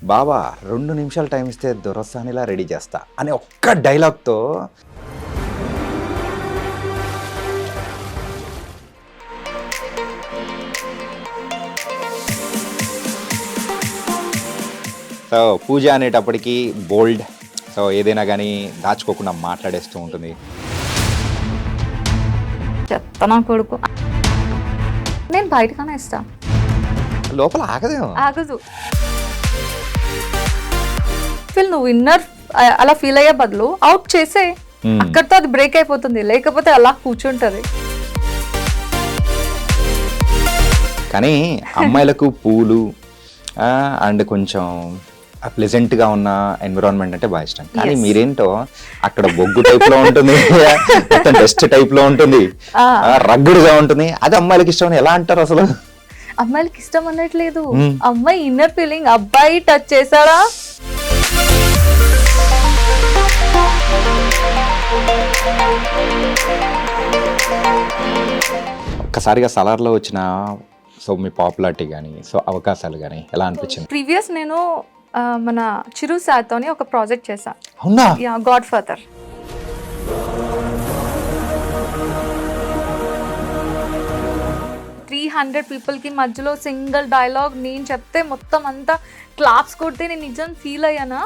బావా 2 నిమిషాలు టైం ఇస్తే దొరసానిలా రెడీ చేస్తా అనే ఒక్క డైలాగ్తో సో పూజ అనేటప్పటికి బోల్డ్, సో ఏదైనా కానీ దాచుకోకుండా మాట్లాడేస్తూ ఉంటుంది. చెత్త నా కొడుకు. నేను బయటకనే ఇస్తా, లోపల ఆగదేమో. ఆగదు. ఫీల్ నువ్వు ఇన్నర్ అలా ఫీల్ అయ్యే బదులు అవుట్ చేసే, అక్కడితో అది బ్రేక్ అయిపోతుంది. లేకపోతే అలా కూర్చుంటది. కానీ అమ్మాయిలకు పూలు అండ్ కొంచెం ప్లెజెంట్గా ఉన్న ఎన్విరాన్మెంట్ అంటే బాగా ఇష్టం. కానీ మీరేంటో అక్కడ బొగ్గు టైప్లో ఉంటుంది, మొత్తం డస్ట్ టైప్లో ఉంటుంది, రగ్గుడుగా ఉంటుంది. అది అమ్మాయిలకి ఇష్టం అని ఎలా అంటారు అసలు? అమ్మాయిలకి ఇష్టం అనట్లేదు, అమ్మాయి ఇన్నర్ ఫీలింగ్. అబ్బాయి టచ్ చేశాడా ఒక్కసారిగా సలార్లో వచ్చిన సో మీ పాపులారిటీ కానీ సో అవకాశాలు కానీ ఎలా అనిపించింది? ప్రీవియస్ నేను మన చిరు సార్తోని ఒక ప్రాజెక్ట్ చేశా. అవునా? Yeah, God father. పీపుల్కి మధ్యలో సింగిల్ డైలాగ్ నేను చెప్తే మొత్తం అంతా క్లాప్స్ కొడితే నేను నిజం ఫీల్ అయ్యానా,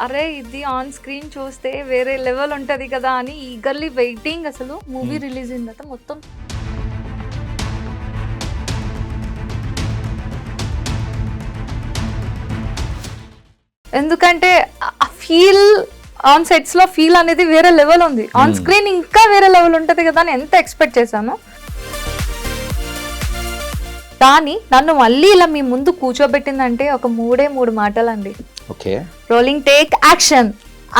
అరే ఇది ఆన్ స్క్రీన్ చూస్తే వేరే లెవెల్ ఉంటది కదా అని ఈగర్లీ వెయిటింగ్. అసలు మూవీ రిలీజ్ అయిన తర్వాత మొత్తం ఎందుకంటే ఆ ఫీల్ ఆన్ సెట్స్ లో ఫీల్ అనేది వేరే లెవెల్ ఉంది, ఆన్ స్క్రీన్ ఇంకా వేరే లెవెల్ ఉంటది కదా అని ఎంత ఎక్స్పెక్ట్ చేశాను. కానీ నన్ను మళ్ళీ ఇలా మీ ముందు కూర్చోబెట్టిందంటే ఒక 3 మాటలండి. ఓకే, రోలింగ్ టేక్ యాక్షన్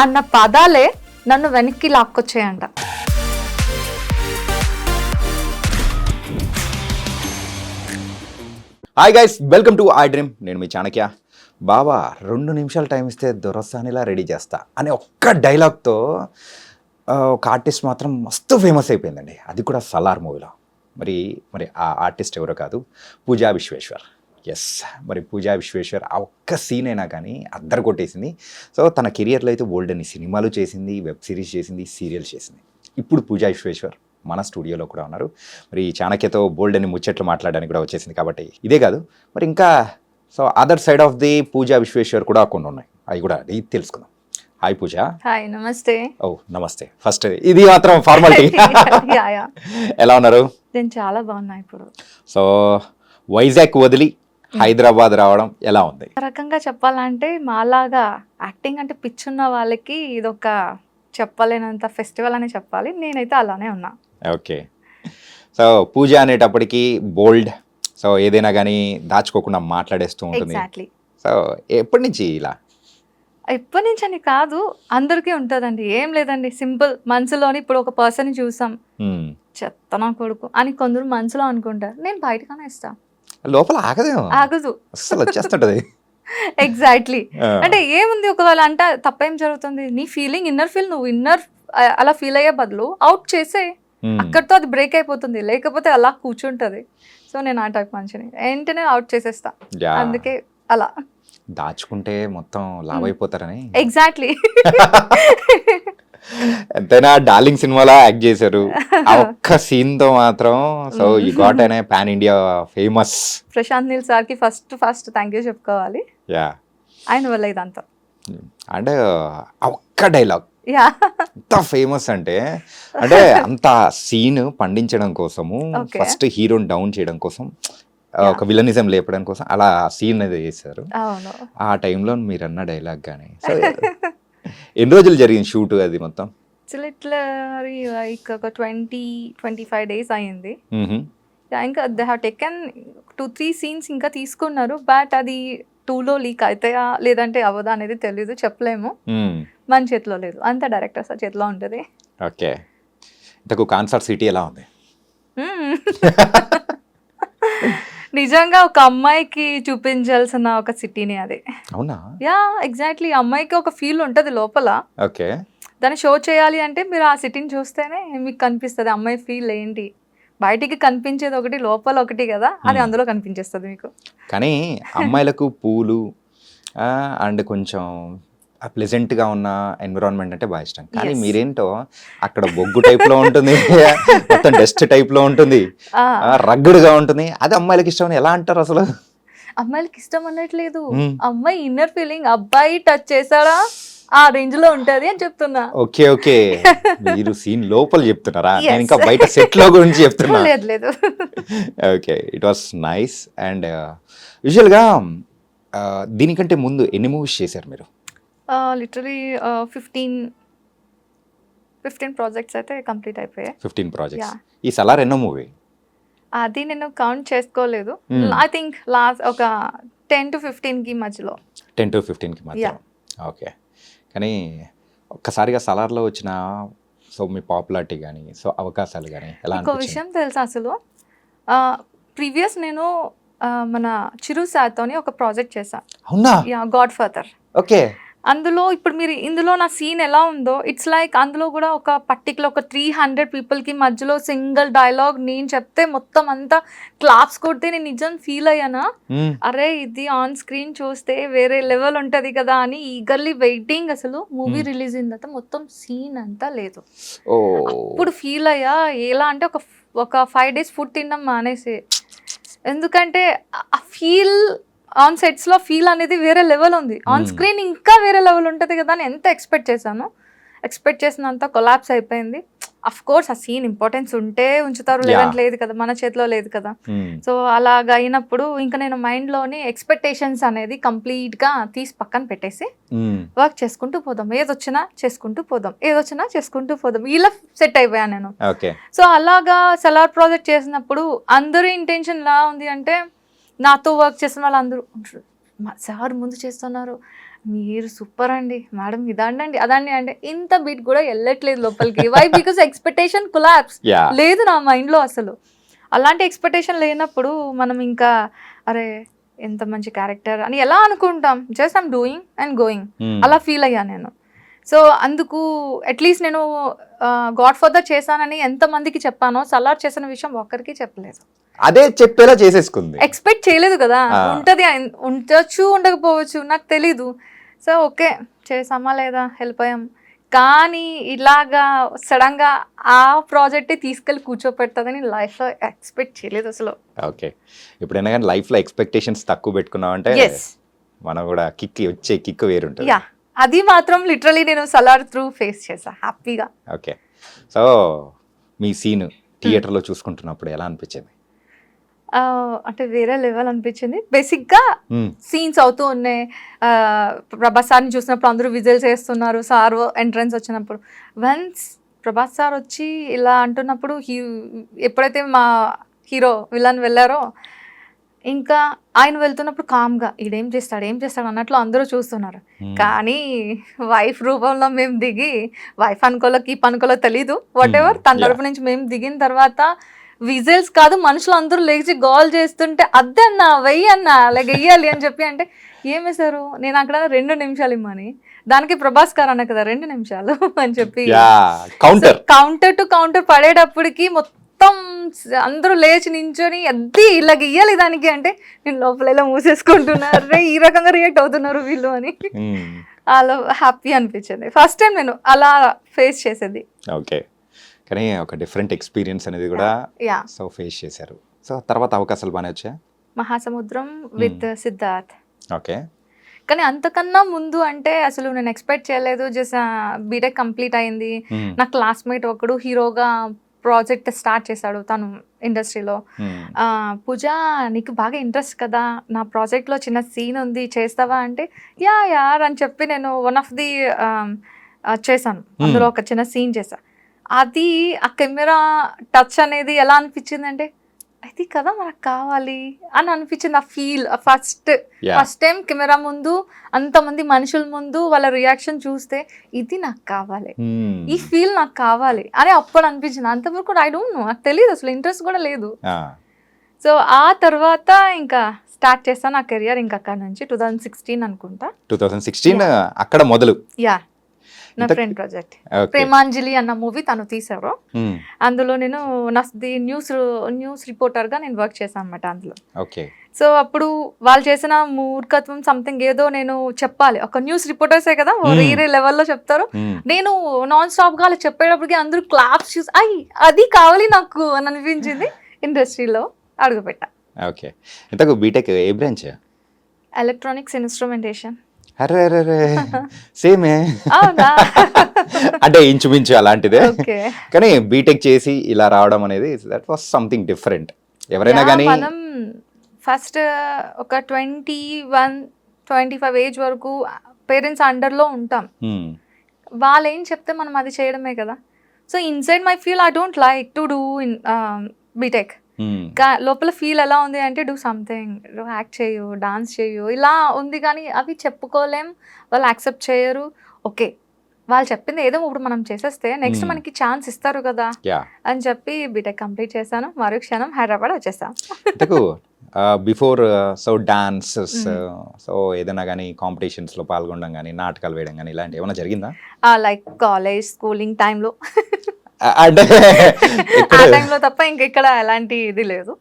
అన్న పదాలే నన్ను వెనక్కి లాక్కొచ్చాయంట. Hi guys, welcome to I dream. నేను మీ చాణక్య. బావా 2 నిమిషాలు టైం ఇస్తే దొరసానిలా రెడీ చేస్తా అనే ఒక్క డైలాగ్తో ఒక ఆర్టిస్ట్ మాత్రం మస్తు ఫేమస్ అయిపోయిందండి. అది కూడా సలార్ మూవీలో. మరి ఆ ఆర్టిస్ట్ ఎవరో కాదు, పూజా విశ్వేశ్వర్. ఎస్, మరి పూజా విశ్వేశ్వర్ ఆ ఒక్క సీన్ అయినా కానీ అద్దరు కొట్టేసింది. సో తన కెరియర్లో అయితే బోల్డ్ అని సినిమాలు చేసింది, వెబ్ సిరీస్ చేసింది, సీరియల్స్ చేసింది. ఇప్పుడు పూజా విశ్వేశ్వర్ మన స్టూడియోలో కూడా ఉన్నారు. మరి చాణక్యతో బోల్డ్ అని ముచ్చట్లు మాట్లాడడానికి కూడా వచ్చేసింది. కాబట్టి ఇదే కాదు, మరి ఇంకా so other side of the Pooja Vishweshwar కూడా కొన్ని ఉన్నాయి, అవి కూడా తెలుసుకుందాం. హాయ్ పూజ. హాయ్, నమస్తే. ఓ నమస్తే. ఫస్ట్ ఇది మాత్రం ఫార్మాలిటీ. ఎలా ఉన్నారు? నేను చాలా బాగున్నా. ఇప్పుడు సో వైజాగ్ వదిలి హైదరాబాద్ రావడం ఎలా ఉంది? ఒక రకంగా చెప్పాలంటే మాలాగా యాక్టింగ్ అంటే పిచ్చున్న వాళ్ళకి ఇదొక చెప్పలేనంత ఫెస్టివల్ అని చెప్పాలి. నేనైతే అలానే ఉన్నా. ఓకే, సో పూజ అనేటప్పటికి బోల్డ్, సో ఏదైనా కానీ దాచుకోకుండా మాట్లాడేస్తూ ఉంటుంది. ఎగ్జాక్ట్లీ. సో ఎప్పటి నుంచి ఇలా? ఎప్పటి నుంచి అని కాదు, అందరికీ ఉంటుందండి. ఏం లేదండి, సింపుల్. మనసులోని ఇప్పుడు ఒక పర్సన్ చూసాం, చెత్త నా కొడుకు అని కొందరు మనసులో అనుకుంటారు. నేను బయటకనే ఇస్తా, లోపల ఆగదేమో. ఆగదు, అసలు వచ్చేస్తుంటది. ఎగ్జాక్ట్లీ. అంటే ఏముంది, ఒకవేళ అంటే తప్పేం జరుగుతుంది? నీ ఫీలింగ్ ఇన్నర్ ఫీల్, నువ్వు ఇన్నర్ అలా ఫీల్ అయ్యే బదులు అవుట్ చేసే, అక్కడితో అది బ్రేక్ అయిపోతుంది. లేకపోతే అలా కూర్చుంటది. సో నేను ఆ టైప్ మనిషిని, వెంటనే అవుట్ చేసేస్తా. అందుకే అలా దాచుకుంటే మొత్తం లావ్ అయిపోతారని. ఎగ్జాక్ట్లీ. ఎంతైనా డార్లింగ్ సినిమాలో యాక్ట్ చేశారు. ఆ ఒక్క సీన్ తో మాత్రం సో యు గాట్ అనే pan India famous. Prashanth Neel sir కి ఫస్ట్ థ్యాంక్ యూ చెప్పుకోవాలి. యా, ఆయన వల్ల ఇదంతా. అంటే ఆ ఒక్క డైలాగ్ ఎంత ఫేమస్ అంటే అంత సీన్ పండించడం కోసము, ఫస్ట్ హీరోని డౌన్ చేయడం కోసం, ఒక విలనిజం లేపడం కోసం అలా సీన్ అనేది చేశారు. ఆ టైంలో మీరు అన్న డైలాగ్ కానీ సో ఎన్ని రోజులు జరిగింది షూట్ అది మొత్తం? లైక్ ఒక 25 days అయింది. ఇంకా దే హ్యావ్ టేకెన్ 2-3 సీన్స్ ఇంకా తీసుకున్నారు. బట్ అది 2లో లీక్ అవుతాయా లేదంటే అవ్వదా అనేది తెలీదు, చెప్పలేము. మన చేతిలో లేదు, అంత డైరెక్టర్ సార్ చేతిలో ఉంటుంది. ఓకే, ఇంతకు కాన్సర్ట్ సిటీ ఎలా ఉంది? నిజంగా ఒక అమ్మాయికి చూపించాల్సిన ఒక సిటీని అది. అవునా? Yeah, exactly. అమ్మాయికి ఒక ఫీల్ ఉంటుంది లోపల. ఓకే, దాన్ని షో చేయాలి అంటే మీరు ఆ సిటీని చూస్తేనే మీకు కనిపిస్తుంది అమ్మాయి ఫీల్ ఏంటి. బయటికి కనిపించేది ఒకటి, లోపల ఒకటి కదా, అది అందులో కనిపించేస్తుంది మీకు. కానీ అమ్మాయిలకు పూలు అండ్ కొంచెం ప్లెజెంట్గా ఉన్న ఎన్విరాన్మెంట్ అంటే బాగా ఇష్టం. కానీ Yes. మీరేంటో అక్కడ బొగ్గు టైప్లో ఉంటుంది, మొత్తం డస్ట్ టైప్లో ఉంటుంది, రగ్గుడుగా ఉంటుంది. అది అమ్మాయిలకి ఇష్టం అని ఎలా అంటారు అసలు? అమ్మాయిలకి ఇష్టం అనట్లేదు, Hmm. అమ్మాయి ఇన్నర్ ఫీలింగ్ అబ్బాయి టచ్ చేశాడా ఆ రేంజ్ లో ఉంటది అని చెప్తున్నా. ఓకే ఓకే, మీరు సీన్ లోపల చెప్తున్నారా? Yes. నేను ఇంకా బయట సెట్లో గురించి చెప్తున్నా. లేదు లేదు. Okay, it was nice. And యూజువల్గా దీనికంటే ముందు ఎన్ని మూవీస్ చేశారు మీరు? లిటరలీ 15 ప్రాజెక్ట్స్ అయితే కంప్లీట్ అయిపోయాయి. 15 ప్రాజెక్ట్స్. Yeah. ఈ సలార్ ఎన్నో మూవీ? అది నేను కౌంట్ చేసుకోలేదు. ఐ థింక్ లాస్ట్ ఒక 10 to 15 కి మధ్యలో. 10 to 15కి మధ్య. ఓకే, కానీ ఒక్కసారిగా సలార్లో వచ్చిన సో మీ పాపులారిటీ కానీ సో అవకాశాలు కానీ ఎలా ఇంకో అనిపించింది? విషయం తెలుసా అసలు, ప్రీవియస్ నేను మన చిరు సార్తోని ఒక ప్రాజెక్ట్ చేశాను. అవునా? God father. ఓకే. అందులో ఇప్పుడు మీరు ఇందులో నా సీన్ ఎలా ఉందో ఇట్స్ లైక్ అందులో కూడా ఒక పర్టికులర్ ఒక 300 పీపుల్కి మధ్యలో సింగిల్ డైలాగ్ నేను చెప్తే మొత్తం అంతా క్లాప్స్ కొడితే నేను నిజం ఫీల్ అయ్యానా, అరే ఇది ఆన్ స్క్రీన్ చూస్తే వేరే లెవెల్ ఉంటుంది కదా అని ఈగర్లీ వెయిటింగ్. అసలు మూవీ రిలీజ్ అయిన తర్వాత మొత్తం సీన్ అంతా లేదు. ఓ, ఇప్పుడు ఫీల్ అయ్యా ఎలా అంటే ఒక 5 days ఫుడ్ తినడం మానేసి, ఎందుకంటే ఆ ఫీల్ ఆన్ సెట్స్లో ఫీల్ అనేది వేరే లెవెల్ ఉంది, ఆన్ స్క్రీన్ ఇంకా వేరే లెవెల్ ఉంటుంది కదా అని ఎంత ఎక్స్పెక్ట్ చేశాను. ఎక్స్పెక్ట్ చేసినంత కొలాప్స్ అయిపోయింది. అఫ్ కోర్స్ ఆ సీన్ ఇంపార్టెన్స్ ఉంటే ఉంచుతారు, లేదంటే లేదు కదా, మన చేతిలో లేదు కదా. సో అలాగ అయినప్పుడు ఇంకా నేను మైండ్లోని ఎక్స్పెక్టేషన్స్ అనేది కంప్లీట్గా తీసి పక్కన పెట్టేసి వర్క్ చేసుకుంటూ పోదాం, ఏదొచ్చినా చేసుకుంటూ పోదాం, ఏదొచ్చినా చేసుకుంటూ పోదాం, ఇలా సెట్ అయిపోయాను నేను. ఓకే. సో అలాగా సలార్ ప్రాజెక్ట్ చేసినప్పుడు అందరి ఇంటెన్షన్ ఎలా ఉంది అంటే, నాతో వర్క్ చేసిన వాళ్ళు అందరూ సార్ ముందు చేస్తున్నారు, మీరు సూపర్ అండి మేడం, ఇదండి అదండి అంటే ఇంత బీట్ కూడా వెళ్ళట్లేదు లోపలికి. వై? బికాస్ ఎక్స్పెక్టేషన్ కొలాప్స్ లేదు నా మైండ్లో అసలు. అలాంటి ఎక్స్పెక్టేషన్ లేనప్పుడు మనం ఇంకా అరే ఎంత మంచి క్యారెక్టర్ అని ఎలా అనుకుంటాం, just I'm doing and going, అలా ఫీల్ అయ్యా నేను. సో అందుకు అట్లీస్ట్ నేను గాడ్ ఫాదర్ చేశానని ఎంతమందికి చెప్పానో సలార్ చేసిన విషయం ఒక్కరికి చెప్పలేదు. అదే చెప్పేలా చేసేసుకుంది. ఎక్స్పెక్ట్ చేయలేదు కదా, ఉంటది ఉండొచ్చు ఉండకపోవచ్చు నాకు తెలీదు. సో ఓకే చేసామా లేదా వెళ్ళిపోయాం. కానీ ఇలాగా సడన్ గా ఆ ప్రాజెక్ట్ తీసుకెళ్ళి కూర్చోపెడతాదని లైఫ్లో ఎక్స్పెక్ట్ చేయలేదు అసలు. ఓకే, ఎప్పుడైనా కానీ లైఫ్లో ఎక్స్పెక్టేషన్స్ తక్కువ పెట్టుకున్నామంటే మనం కూడా వచ్చే కిక్ వేరుంటుంది. యా, అది మాత్రం లిటరలీ నేను సలార్ త్రూ ఫేస్ చేసా హ్యాపీగా. ఓకే, సో మీ సీన్ థియేటర్లో చూసుకుంటున్నప్పుడు ఎలా అనిపించింది? అంటే వేరే లెవెల్ అనిపించింది. బేసిక్గా సీన్స్ అవుతూ ఉన్నాయి, ప్రభాస్ సార్ని చూసినప్పుడు అందరూ విజిల్స్ వేస్తున్నారు, సార్ ఎంట్రన్స్ వచ్చినప్పుడు వన్స్ ప్రభాస్ సార్ వచ్చి ఇలా అంటున్నప్పుడు ఎప్పుడైతే మా హీరో విలన్ వెళ్ళారో ఇంకా ఆయన వెళ్తున్నప్పుడు కామ్గా ఈడేం చేస్తాడు అన్నట్లు అందరూ చూస్తున్నారు. కానీ వైఫ్ రూపంలో మేము దిగి, వైఫ్ అనుకోలో కీప్ అనుకోలో తెలీదు, వాట్ ఎవర్, తన తరపు నుంచి మేము దిగిన తర్వాత విజిల్స్ కాదు మనుషులు అందరూ లేచి గోల్ చేస్తుంటే అద్దే అన్న వెయ్యి అన్న అలాగే వెయ్యాలి అని చెప్పి అంటే ఏమేశారు, నేను అక్కడ 2 నిమిషాలు ఇమ్మని, దానికి ప్రభాస్ గారు అన్న కదా 2 నిమిషాలు అని చెప్పి కౌంటర్ టు కౌంటర్ పడేటప్పటికి మొత్తం అందరూ లేచి నించొని అద్ది ఇలా గీయాలి దానికి అంటే నేను లోపల ఇలా మూసేసుకుంటున్నారు, ఈ రకంగా రియాక్ట్ అవుతున్నారు వీళ్ళు అని అలా హ్యాపీ అనిపించింది. ఫస్ట్ టైం నేను అలా ఫేస్ చేసేది. ఓకే, కానీ ఒక డిఫరెంట్ ఎక్స్పీరియన్స్ అనేది కూడా సో ఫేస్ చేశారు. సో తర్వాత అవకాశాలు బాగానే వచ్చాయి. మహాసముద్రం విత్ సిద్ధార్థ్. ఓకే, కానీ అంతకన్నా ముందు అంటే అసలు నేను ఎక్స్పెక్ట్ చేయలేదు. జస్ట్ బీటెక్ కంప్లీట్ అయింది, నా క్లాస్మేట్ ఒకడు హీరోగా ప్రాజెక్ట్ స్టార్ట్ చేశాడు తను ఇండస్ట్రీలో. పూజ నీకు బాగా ఇంట్రెస్ట్ కదా, నా ప్రాజెక్ట్లో చిన్న సీన్ ఉంది చేస్తావా అంటే యార్ అని చెప్పి నేను వన్ ఆఫ్ ది చేశాను. అందులో ఒక చిన్న సీన్ చేశా. అది ఆ కెమెరా టచ్ అనేది ఎలా అనిపించింది అంటే అది కదా మనకు కావాలి అని అనిపించింది. ఆ ఫీల్ ఫస్ట్ టైం కెమెరా ముందు అంతమంది మనుషుల ముందు వాళ్ళ రియాక్షన్ చూస్తే ఇది నాకు కావాలి, ఈ ఫీల్ నాకు కావాలి అని అప్పుడు అనిపించింది. అంతవరకు ఐ డోంట్ నో, నాకు తెలియదు అసలు, ఇంట్రెస్ట్ కూడా లేదు. సో ఆ తర్వాత ఇంకా స్టార్ట్ చేస్తాను నా కెరియర్. ఇంకా అక్కడ నుంచి 2016 అనుకుంటా, 2016 అక్కడ మొదలు. యా, నా ఫ్రెండ్ ప్రాజెక్ట్ ప్రేమాంజలి అన్న మూవీ తను తీశారు. అందులో నేను న్యూస్ రిపోర్టర్గా నేను వర్క్ చేశాను అనమాట అందులో. ఓకే. సో అప్పుడు వాళ్ళు చేసిన మూర్ఖత్వం సంథింగ్ ఏదో నేను చెప్పాలి, ఒక న్యూస్ రిపోర్టర్సే కదా వేరే లెవెల్లో చెప్తారు. నేను నాన్ స్టాప్గా అలా చెప్పేటప్పటికి అందరూ క్లాప్స్ చూసి అది కావాలి నాకు అని అనిపించింది. ఇండస్ట్రీలో అడుగుపెట్టా. ఓకే. ఇంతకు బీటెక్ ఏ బ్రాంచ్? Electronics instrumentation. అరే అరే అరే సేమే. అవునా? అంటే ఇంచుమించు అలాంటిదే. ఓకే. కానీ బీటెక్ చేసి ఇలా రావడం అనేది దట్ వాస్ సంథింగ్ డిఫరెంట్. ఎవరైనా కానీ మనం ఫస్ట్ ఒక 21-25 ఏజ్ వరకు పేరెంట్స్ అండర్లో ఉంటాం. వాళ్ళు ఏం చెప్తే మనం అది చేయడమే కదా. So inside my feel I don't like to do in BTech. లోపల ఫీల్ ఎలా ఉంది అంటే డూ సంథింగ్, యాక్ట్ చేయు, డాన్స్ చేయు, ఇలా ఉంది. కానీ అవి చెప్పుకోలేం, వాళ్ళు యాక్సెప్ట్ చేయరు. ఓకే, వాళ్ళు చెప్పింది ఏదో ఇప్పుడు మనం చేసేస్తే నెక్స్ట్ మనకి ఛాన్స్ ఇస్తారు కదా అని చెప్పి బీటెక్ కంప్లీట్ చేశాను. మరో క్షణం హైదరాబాద్ వచ్చేసాను. బిఫోర్ సో డాన్సెస్, సో ఏదైనా కానీ కాంపిటీషన్స్లో పాల్గొనడం కానీ నాటకాలు వేయడం కానీ ఇలాంటి ఏమైనా జరిగిందా? లైక్ కాలేజ్ స్కూలింగ్ టైంలో అంటే ఆ టైంలో తప్ప ఇంకెక్కడ ఎలాంటి ఇది లేదు.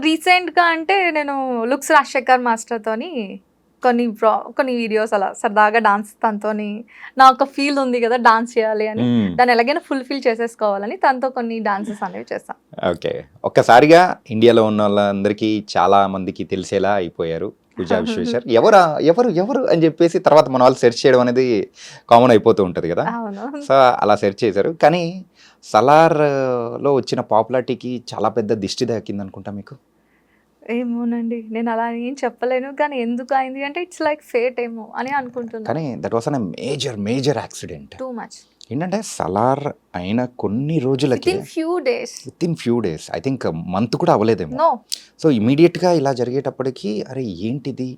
రీసెంట్ గా అంటే నేను లుక్స్ రాజశేఖర్ మాస్టర్ తోని కొన్ని వీడియోస్ అలా సరదాగా డాన్స్ తనతోని నా ఒక ఫీల్ ఉంది కదా డాన్స్ చేయాలి అని, దాన్ని ఎలాగైనా ఫుల్ఫిల్ చేసేసుకోవాలని తనతో కొన్ని డాన్సెస్ అనేవి చేస్తాను. ఓకే. ఒక్కసారిగా ఇండియాలో ఉన్న వాళ్ళందరికీ చాలా మందికి తెలిసేలా అయిపోయారు పూజా విశ్వేశ్వర్. ఎవరు అని చెప్పేసి తర్వాత మన వాళ్ళు సెర్చ్ చేయడం అనేది కామన్ అయిపోతూ ఉంటుంది కదా. సో అలా సెర్చ్ చేశారు. కానీ సలార్లో వచ్చిన పాపులారిటీకి చాలా పెద్ద దిష్టి తాకింది అనుకుంటా మీకు. ఏమోనండి, నేను అలా ఏం చెప్పలేను. కానీ ఎందుకు అయింది అంటే ఇట్స్ లైక్ ఫేట్ ఏమో అని అనుకుంటున్నాను. కానీ that was an major accident. Too much. ఏంటంటే సలార్ అయిన కొన్ని రోజులకి with in few days I think month కూడా అవ్వలేదేమో. సో ఇమీడియట్గా ఇలా జరిగేటప్పటికి అరే ఏంటిది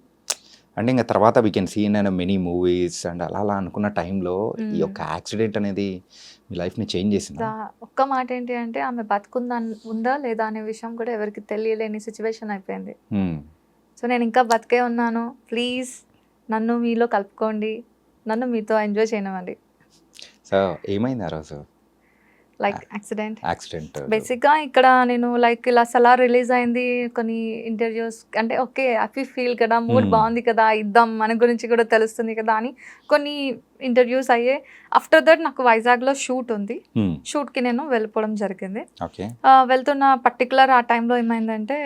అంటే ఇంకా తర్వాత we can see in many movies and అలా అనుకున్న టైంలో ఈ యొక్క యాక్సిడెంట్ అనేది మీ లైఫ్ని చేంజ్ చేసింది. ఒక్క మాట ఏంటి అంటే ఆమె ఉందా లేదా అనే విషయం కూడా ఎవరికి తెలియలేని సిచ్యువేషన్ అయిపోయింది. సో నేను ఇంకా బతికే ఉన్నాను, ప్లీజ్ నన్ను మీలో కలుపుకోండి, నన్ను మీతో ఎంజాయ్ చేయనివ్వండి. సో ఏమైంది ఆ రోజు? Like accident. బేసిక్గా ఇక్కడ నేను లైక్ ఇలా సలార్ రిలీజ్ అయింది, కొన్ని ఇంటర్వ్యూస్ అంటే ఓకే హ్యాపీ ఫీల్ కదా, మూడ్ బాగుంది కదా, ఇద్దాం మన గురించి కూడా తెలుస్తుంది కదా అని కొన్ని ఇంటర్వ్యూస్ అయ్యాయి. ఆఫ్టర్ దట్ నాకు వైజాగ్లో షూట్ ఉంది, షూట్కి నేను వెళ్ళిపోవడం జరిగింది. వెళ్తున్న పర్టికులర్ ఆ టైంలో ఏమైందంటే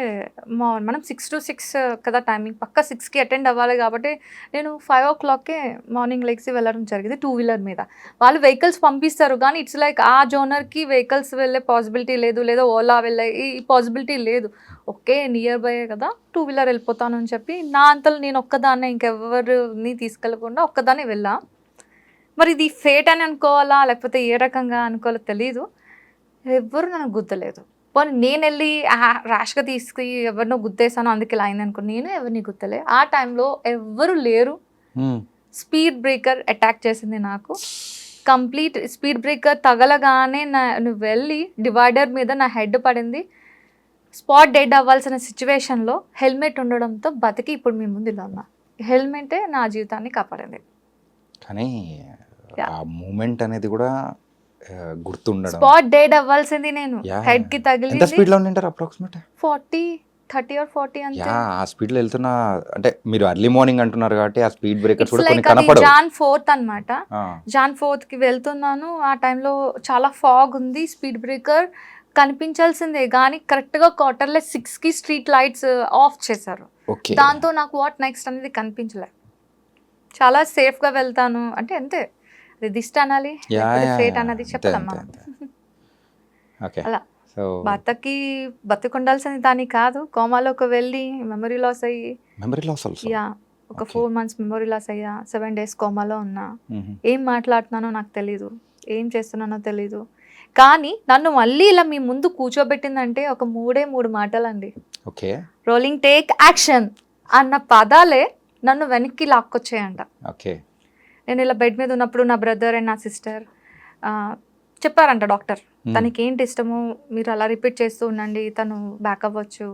మనం 6 to 6 కదా టైమింగ్, పక్క 6కి అటెండ్ అవ్వాలి కాబట్టి నేను 5 o'clockకే మార్నింగ్ లెగ్సి వెళ్ళడం జరిగింది 2-wheeler మీద. వాళ్ళు వెహికల్స్ పంపిస్తారు కానీ ఇట్స్ లైక్ ఆ జోనర్కి వెహికల్స్ వెళ్ళే పాసిబిలిటీ లేదు, లేదా ఓలా వెళ్ళే ఈ పాసిబిలిటీ లేదు. ఓకే నియర్ బై కదా 2-wheeler వెళ్ళిపోతాను అని చెప్పి నా అంతలో నేను ఒక్కదాన్నే, ఇంకెవరిని తీసుకెళ్ళకుండా ఒక్కదాన్నే వెళ్ళా. మరి ఇది ఫేట్ అని అనుకోవాలా లేకపోతే ఏ రకంగా అనుకోవాలో తెలీదు, ఎవ్వరు నన్ను గుద్దలేదు. పోనీ నేను వెళ్ళి ర్యాష్గా తీసుకు ఎవరినో గుద్దేశాను అందుకే ఇలా అయింది అనుకో, నేను ఎవరిని గుద్దలే. ఆ టైంలో ఎవ్వరు లేరు. స్పీడ్ బ్రేకర్ అటాక్ చేసింది నాకు. కంప్లీట్ స్పీడ్ బ్రేకర్ తగలగానే నువ్వు వెళ్ళి డివైడర్ మీద నా హెడ్ పడింది. స్పాట్ డెడ్ అవ్వాల్సిన సిచ్యువేషన్లో హెల్మెట్ ఉండడంతో బతికి ఇప్పుడు మీ ముందు ఇలా ఉన్నా. హెల్మెటే నా జీవితాన్ని కాపాడింది. కానీ ఆ మూమెంట్ అనేది కూడా గుర్తుండడం. స్పాట్ డెడ్ అవ్వాల్సింది నేను, హెడ్ కి తగిలింది. ఎంత స్పీడ్ లో ఉంటారు అప్రాక్సిమేట్? 30 or 40 అంతే. ఆ స్పీడ్ లో వెళ్తున్నా అంటే మీరు ఎర్లీ మార్నింగ్ అంటున్నారు కాబట్టి ఆ స్పీడ్ బ్రేకర్స్ కూడా కొన్ని కనపడవు. జాన్ 4th అన్నమాట. జాన్ 4th కి వెళ్తున్నాను, ఆ టైంలో చాలా ఫాగ్ ఉంది, స్పీడ్ బ్రేకర్ కనిపించాల్సిందే కానీ కరెక్ట్గా క్వార్టర్లెస్ 6కి స్ట్రీట్ లైట్స్ ఆఫ్ చేశారు. దాంతో నాకు వాట్ నెక్స్ట్ అనేది కనిపించలేదు. చాలా సేఫ్గా వెళ్తాను అంటే అంతే, అది దిష్టి అనాలి ఫేట్ అన్నది చెప్పలేమ్మా. అలా బతికుండాల్సింది దాన్ని కాదు, కోమాలోకి వెళ్ళి మెమరీ లాస్ అయ్యి ఒక 4 months మెమరీ లాస్ అయ్యా, 7 days కోమాలో ఉన్నా. ఏం మాట్లాడుతున్నానో నాకు తెలీదు, ఏం చేస్తున్నానో తెలీదు. కానీ నన్ను మళ్ళీ ఇలా మీ ముందు కూర్చోబెట్టిందంటే ఒక 3 మాటలండి. రోలింగ్ టేక్ యాక్షన్ అన్న పదాలే నన్ను వెనక్కి లాక్కొచ్చాయంట. నేను ఇలా బెడ్ మీద ఉన్నప్పుడు నా బ్రదర్ అండ్ నా సిస్టర్ చెప్పారంట డాక్టర్, తనకి ఏంటి ఇష్టమో మీరు అలా రిపీట్ చేస్తూ ఉండండి, తను బ్యాక్ అవ్వచ్చు.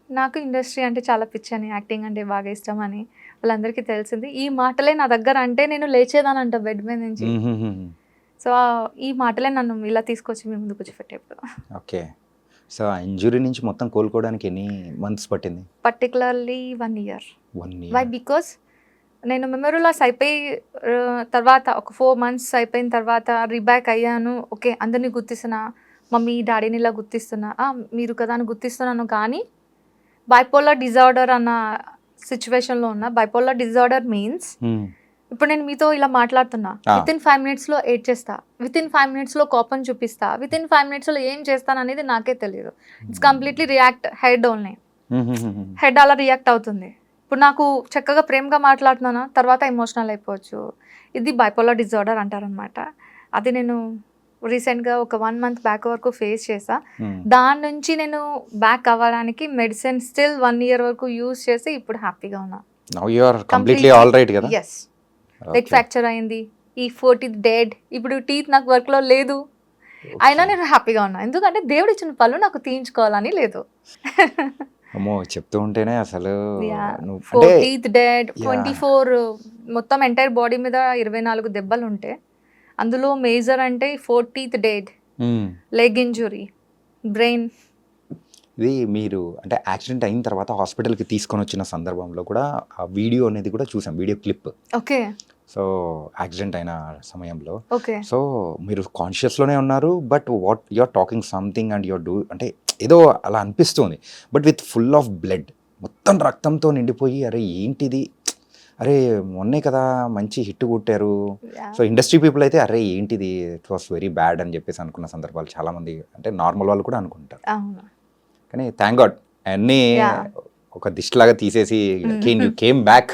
నాకు ఇండస్ట్రీ అంటే చాలా పిచ్చి అని, యాక్టింగ్ అంటే బాగా ఇష్టం అని వాళ్ళందరికీ తెలిసింది. ఈ మాటలే నా దగ్గర అంటే నేను లేచేదానంట బెడ్ మీద నుంచి. సో ఈ మాటలే నన్ను ఇలా తీసుకొచ్చి మీ ముందు కూర్చోపెట్టేప్పుడు. ఓకే. సో ఆ ఇంజురీ నుంచి మొత్తం కోలుకోవడానికి ఎన్ని మంత్స్ పట్టింది? Particularly 1 year. 1 వై year. బికాస్ నేను మెమరీ లాస్ అయిపోయి తర్వాత ఒక 4 months అయిపోయిన తర్వాత రీబ్యాక్ అయ్యాను. ఓకే, అందరినీ గుర్తిస్తున్నా, మమ్మీ డాడీని ఇలా గుర్తిస్తున్నా, మీరు కదా అని గుర్తిస్తున్నాను. కానీ బైపోలార్ డిజార్డర్ అన్న సిచ్యువేషన్లో ఉన్న. బైపోలార్ డిజార్డర్ మీన్స్ ఇప్పుడు నేను మీతో ఇలా మాట్లాడుతున్నా, విత్ ఇన్ 5 minutes ఏడ్చేస్తా, విత్ ఇన్ 5 minutes కోపం చూపిస్తా, విత్ ఇన్ 5 minutes ఏం చేస్తాను అనేది నాకే తెలియదు. It's completely react head only. Head అలా రియాక్ట్ అవుతుంది. ఇప్పుడు నాకు చక్కగా ప్రేమగా మాట్లాడుతున్నాను, తర్వాత ఎమోషనల్ అయిపోవచ్చు. ఇది బైపోలార్ డిజార్డర్ అంటారనమాట. అది నేను రీసెంట్గా ఒక 1 month బ్యాక్ వరకు ఫేస్ చేసా. దాని నుంచి నేను బ్యాక్ అవ్వడానికి మెడిసిన్ స్టిల్ 1 year వరకు యూజ్ చేసి ఇప్పుడు హ్యాపీగా ఉన్నా. Now you are completely all right కదా? ఎస్. లెగ్ ఫ్రాక్చర్ అయింది, ఈ 40th డెడ్, ఇప్పుడు టీత్ నాకు వర్క్లో లేదు, అయినా నేను హ్యాపీగా ఉన్నా. ఎందుకంటే దేవుడు ఇచ్చిన పళ్ళు నాకు తీయించుకోవాలని లేదు. అమ్మో, చెప్తూ ఉంటేనే అసలు 40th డెడ్, 24 మొత్తం ఎంటైర్ బాడీ మీద 24 దెబ్బలు ఉంటే అందులో మేజర్ అంటే 40th dead, leg injury, brain. ఇది మీరు అంటే యాక్సిడెంట్ అయిన తర్వాత హాస్పిటల్కి తీసుకొని వచ్చిన సందర్భంలో కూడా ఆ వీడియో అనేది కూడా చూసాం, video clip. Okay. So accident అయిన సమయంలో ఓకే. సో మీరు కాన్షియస్లోనే ఉన్నారు, but what you're talking something and you're do అంటే ఏదో అలా అనిపిస్తుంది, but with full of blood, మొత్తం రక్తంతో నిండిపోయి, అరే ఏంటిది, అరే మొన్నే కదా మంచి హిట్ కొట్టారు. సో ఇండస్ట్రీ పీపుల్ అయితే అరే ఏంటిది, ఇట్ వాస్ వెరీ బ్యాడ్ అని చెప్పేసి అనుకున్న సందర్భాలు చాలామంది, అంటే నార్మల్ వాళ్ళు కూడా అనుకుంటారు. కానీ థ్యాంక్ గాడ్ అన్నీ ఒక దిష్టిలాగా తీసేసి you came back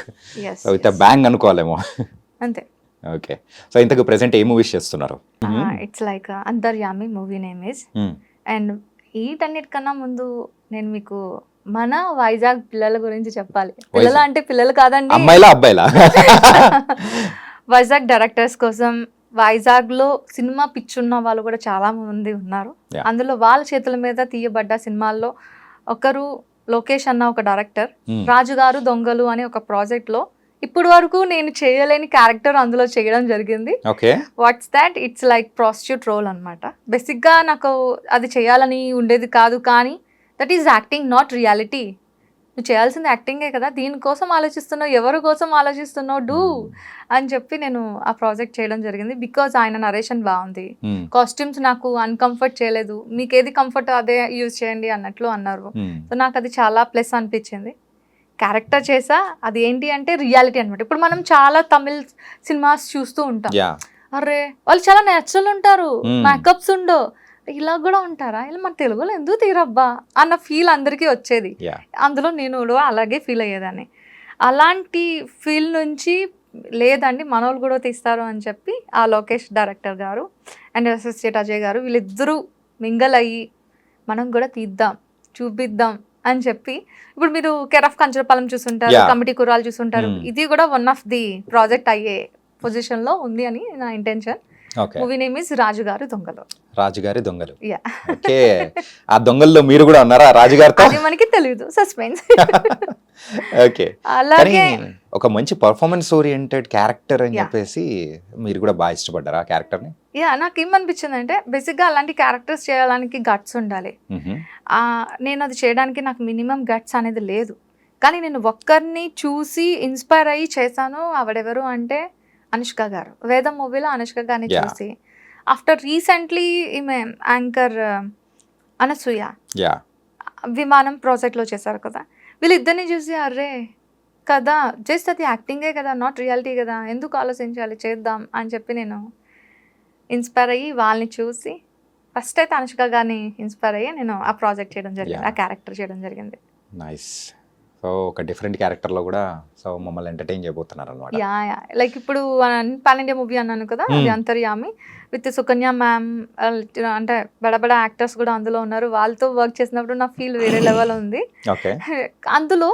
with a bang అనుకోవాలేమో. అంతే. ఓకే. సో ఇంతకు ప్రెసెంట్ ఏ మూవీస్ చేస్తున్నారు? It's like Antaryami movie name is. And వీటన్నిటికన్నా ముందు నేను మీకు మన వైజాగ్ పిల్లల గురించి చెప్పాలి. పిల్లల అంటే పిల్లలు కాదండి, అమ్మాయిలా అబ్బాయిలా? వైజాగ్ డైరెక్టర్స్ కోసం వైజాగ్లో సినిమా పిచ్చున్న వాళ్ళు కూడా చాలా మంది ఉన్నారు. అందులో వాళ్ళ చేతుల మీద తీయబడ్డ సినిమాల్లో ఒకరు లోకేష్ అన్న ఒక డైరెక్టర్, రాజుగారు దొంగలు అనే ఒక ప్రాజెక్ట్లో ఇప్పుడు వరకు నేను చేయలేని క్యారెక్టర్ అందులో చేయడం జరిగింది. What's that? It's like prostitute role అనమాట. బేసిక్గా నాకు అది చేయాలని ఉండేది కాదు, కానీ that is acting, not reality. నువ్వు చేయాల్సింది యాక్టింగే కదా, దీనికోసం ఆలోచిస్తున్నావు, ఎవరి కోసం ఆలోచిస్తున్నావు, డూ అని చెప్పి నేను ఆ ప్రాజెక్ట్ చేయడం జరిగింది. బికాజ్ ఆయన నరేషన్ బాగుంది, కాస్ట్యూమ్స్ నాకు అన్కంఫర్ట్ చేయలేదు, మీకు ఏది కంఫర్ట్ అదే యూజ్ చేయండి అన్నట్లు అన్నారు. సో నాకు అది చాలా ప్లస్ అనిపించింది. క్యారెక్టర్ చేసా, అది ఏంటి అంటే రియాలిటీ అనమాట. ఇప్పుడు మనం చాలా తమిళ్ సినిమాస్ చూస్తూ ఉంటాం, అరే వాళ్ళు చాలా నేచురల్ ఉంటారు, మేకప్స్ ఉండో, ఇలా కూడా ఉంటారా, ఇలా మన తెలుగులో ఎందుకు తీరబ్బా అన్న ఫీల్ అందరికీ వచ్చేది. అందులో నేను అలాగే ఫీల్ అయ్యేదాన్ని. అలాంటి ఫీల్ నుంచి లేదండి మనోళ్ళు కూడా తీస్తారు అని చెప్పి ఆ లోకేష్ డైరెక్టర్ గారు అండ్ అసోసియేట్ అజయ్ గారు వీళ్ళిద్దరూ మింగల్ అయ్యి మనం కూడా తీద్దాం, చూపిద్దాం అని చెప్పి, ఇప్పుడు మీరు కేర్ ఆఫ్ కంచరపాలెం చూసుంటారు, కమిటీ కుర్రాలు చూసుంటారు, ఇది కూడా వన్ ఆఫ్ ది ప్రాజెక్ట్ అయ్యే పొజిషన్ లో ఉంది అని నా ఇంటెన్షన్. మూవీ నేమ్ ఇస్ రాజుగారి దొంగలు. రాజుగారి దొంగలు. ఓకే. ఆ దొంగల్లో మీరు కూడా ఉన్నారా రాజుగారితో? అది మనకి తెలియదు, సస్పెన్స్. ఓకే. అలాగే ఒక మంచి పర్ఫార్మెన్స్ ఓరియంటెడ్ క్యారెక్టర్ అని చెప్పేసి మీరు కూడా బాగా ఇష్టపడ్డారా ఆ క్యారెక్టర్ ని? నాకు ఏమనిపించింది అంటే బేసిక్గా అలాంటి క్యారెక్టర్స్ చేయడానికి గట్స్ ఉండాలి. నేను అది చేయడానికి నాకు మినిమం గట్స్ అనేది లేదు, కానీ నేను ఒక్కరిని చూసి ఇన్స్పైర్ అయ్యి చేశాను. ఆవిడెవరు అంటే అనుష్క గారు. వేదం మూవీలో అనుష్క గారిని చూసి, ఆఫ్టర్ రీసెంట్లీ ఈమె యాంకర్ అనసూయ విమానం ప్రాజెక్ట్లో చేశారు కదా, వీళ్ళిద్దరిని చూసి అర్రే కదా, జస్ట్ అది యాక్టింగే కదా, నాట్ రియాలిటీ కదా, ఎందుకు ఆలోచించాలి, చేద్దాం అని చెప్పి నేను ఇన్స్పైర్ అయ్యి వాళ్ళని చూసి ఫస్ట్ అయితే అనుష్క గారిని ఇన్స్పైర్ అయ్యి నేను ఆ ప్రాజెక్ట్ చేయడం జరిగింది, ఆ క్యారెక్టర్ చేయడం జరిగింది. నైస్. సో ఒక డిఫరెంట్ క్యారెక్టర్లో కూడా సో మమ్మల్ని ఎంటర్టైన్ చేయబోతున్నారు అనమాట. లైక్ ఇప్పుడు పాన్ ఇండియా మూవీ అన్నాను కదా, అది అంతర్యామి విత్ సుకన్య మ్యామ్, అంటే బడబడ యాక్టర్స్ కూడా అందులో ఉన్నారు. వాళ్ళతో వర్క్ చేసినప్పుడు నా ఫీల్ వేరే లెవెల్ ఉంది. అందులో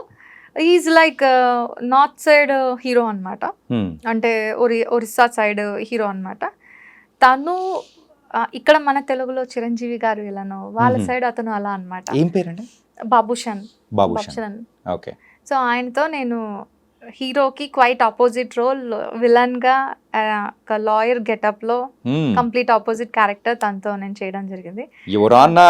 is like north side hero అనమాట, అంటే ఒరిస్సా సైడ్ హీరో అనమాట. తను ఇక్కడ మన తెలుగులో చిరంజీవి గారు ఇలాను, వాళ్ళ సైడ్ అతను అలా అనమాట. ఏం పేరండి? బాబుషన్. ఓకే. సో ఆయనతో నేను హీరోకి క్వైట్ ఆపోజిట్ రోల్, విలన్గా ఒక లాయర్ గెటప్లో కంప్లీట్ ఆపోజిట్ క్యారెక్టర్ తనతో నేను చేయడం జరిగింది. ఎవరన్నా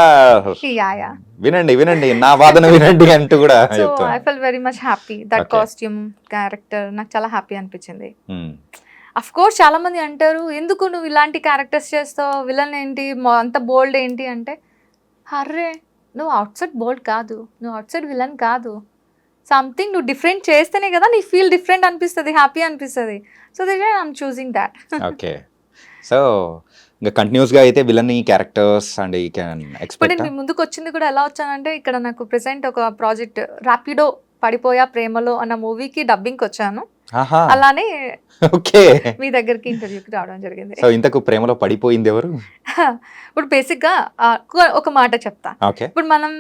యా వినండి వినండి నా వాదన వినండి అంటూ కూడా సో చెప్తాను. I felt very much happy. That Okay. Costume character నాకు చాలా హ్యాపీ అనిపించింది. అఫ్ కోర్స్ చాలా మంది అంటారు ఎందుకు నువ్వు ఇలాంటి క్యారెక్టర్స్ చేస్తావు, విలన్ ఏంటి అంత బోల్డ్ ఏంటి అంటే, అర్రే నువ్వు అవుట్ సైడ్ బోల్డ్ కాదు, నువ్వు అవుట్ సైడ్ విలన్ కాదు, సంథింగ్ నువ్వు డిఫరెంట్ చేస్తేనే కదా నీ ఫీల్ డిఫరెంట్ అనిపిస్తుంది, హ్యాపీ అనిపిస్తుంది. So they I'm choosing that. Okay so ఇంకా కంటిన్యూస్గా అయితే విలన్ క్యారెక్టర్స్ అండ్ ఈ క్యాన్ ఇప్పుడు ఎక్స్పెక్ట్. నేను మీ ముందుకు వచ్చింది కూడా ఎలా వచ్చానంటే, ఇక్కడ నాకు ప్రెసెంట్ ఒక ప్రాజెక్ట్ ర్యాపిడో పడిపోయా ప్రేమలో అన్న మూవీకి డబ్బింగ్కి వచ్చాను. అలానే ఓకే మీ దగ్గరికి ఇంటర్వ్యూకి రావడం జరిగింది. సో ఇంతకు ప్రేమలో పడిపోయింది ఎవరు? ఇప్పుడు బేసిక్గా ఒక మాట చెప్తా. ఓకే ఇప్పుడు మనం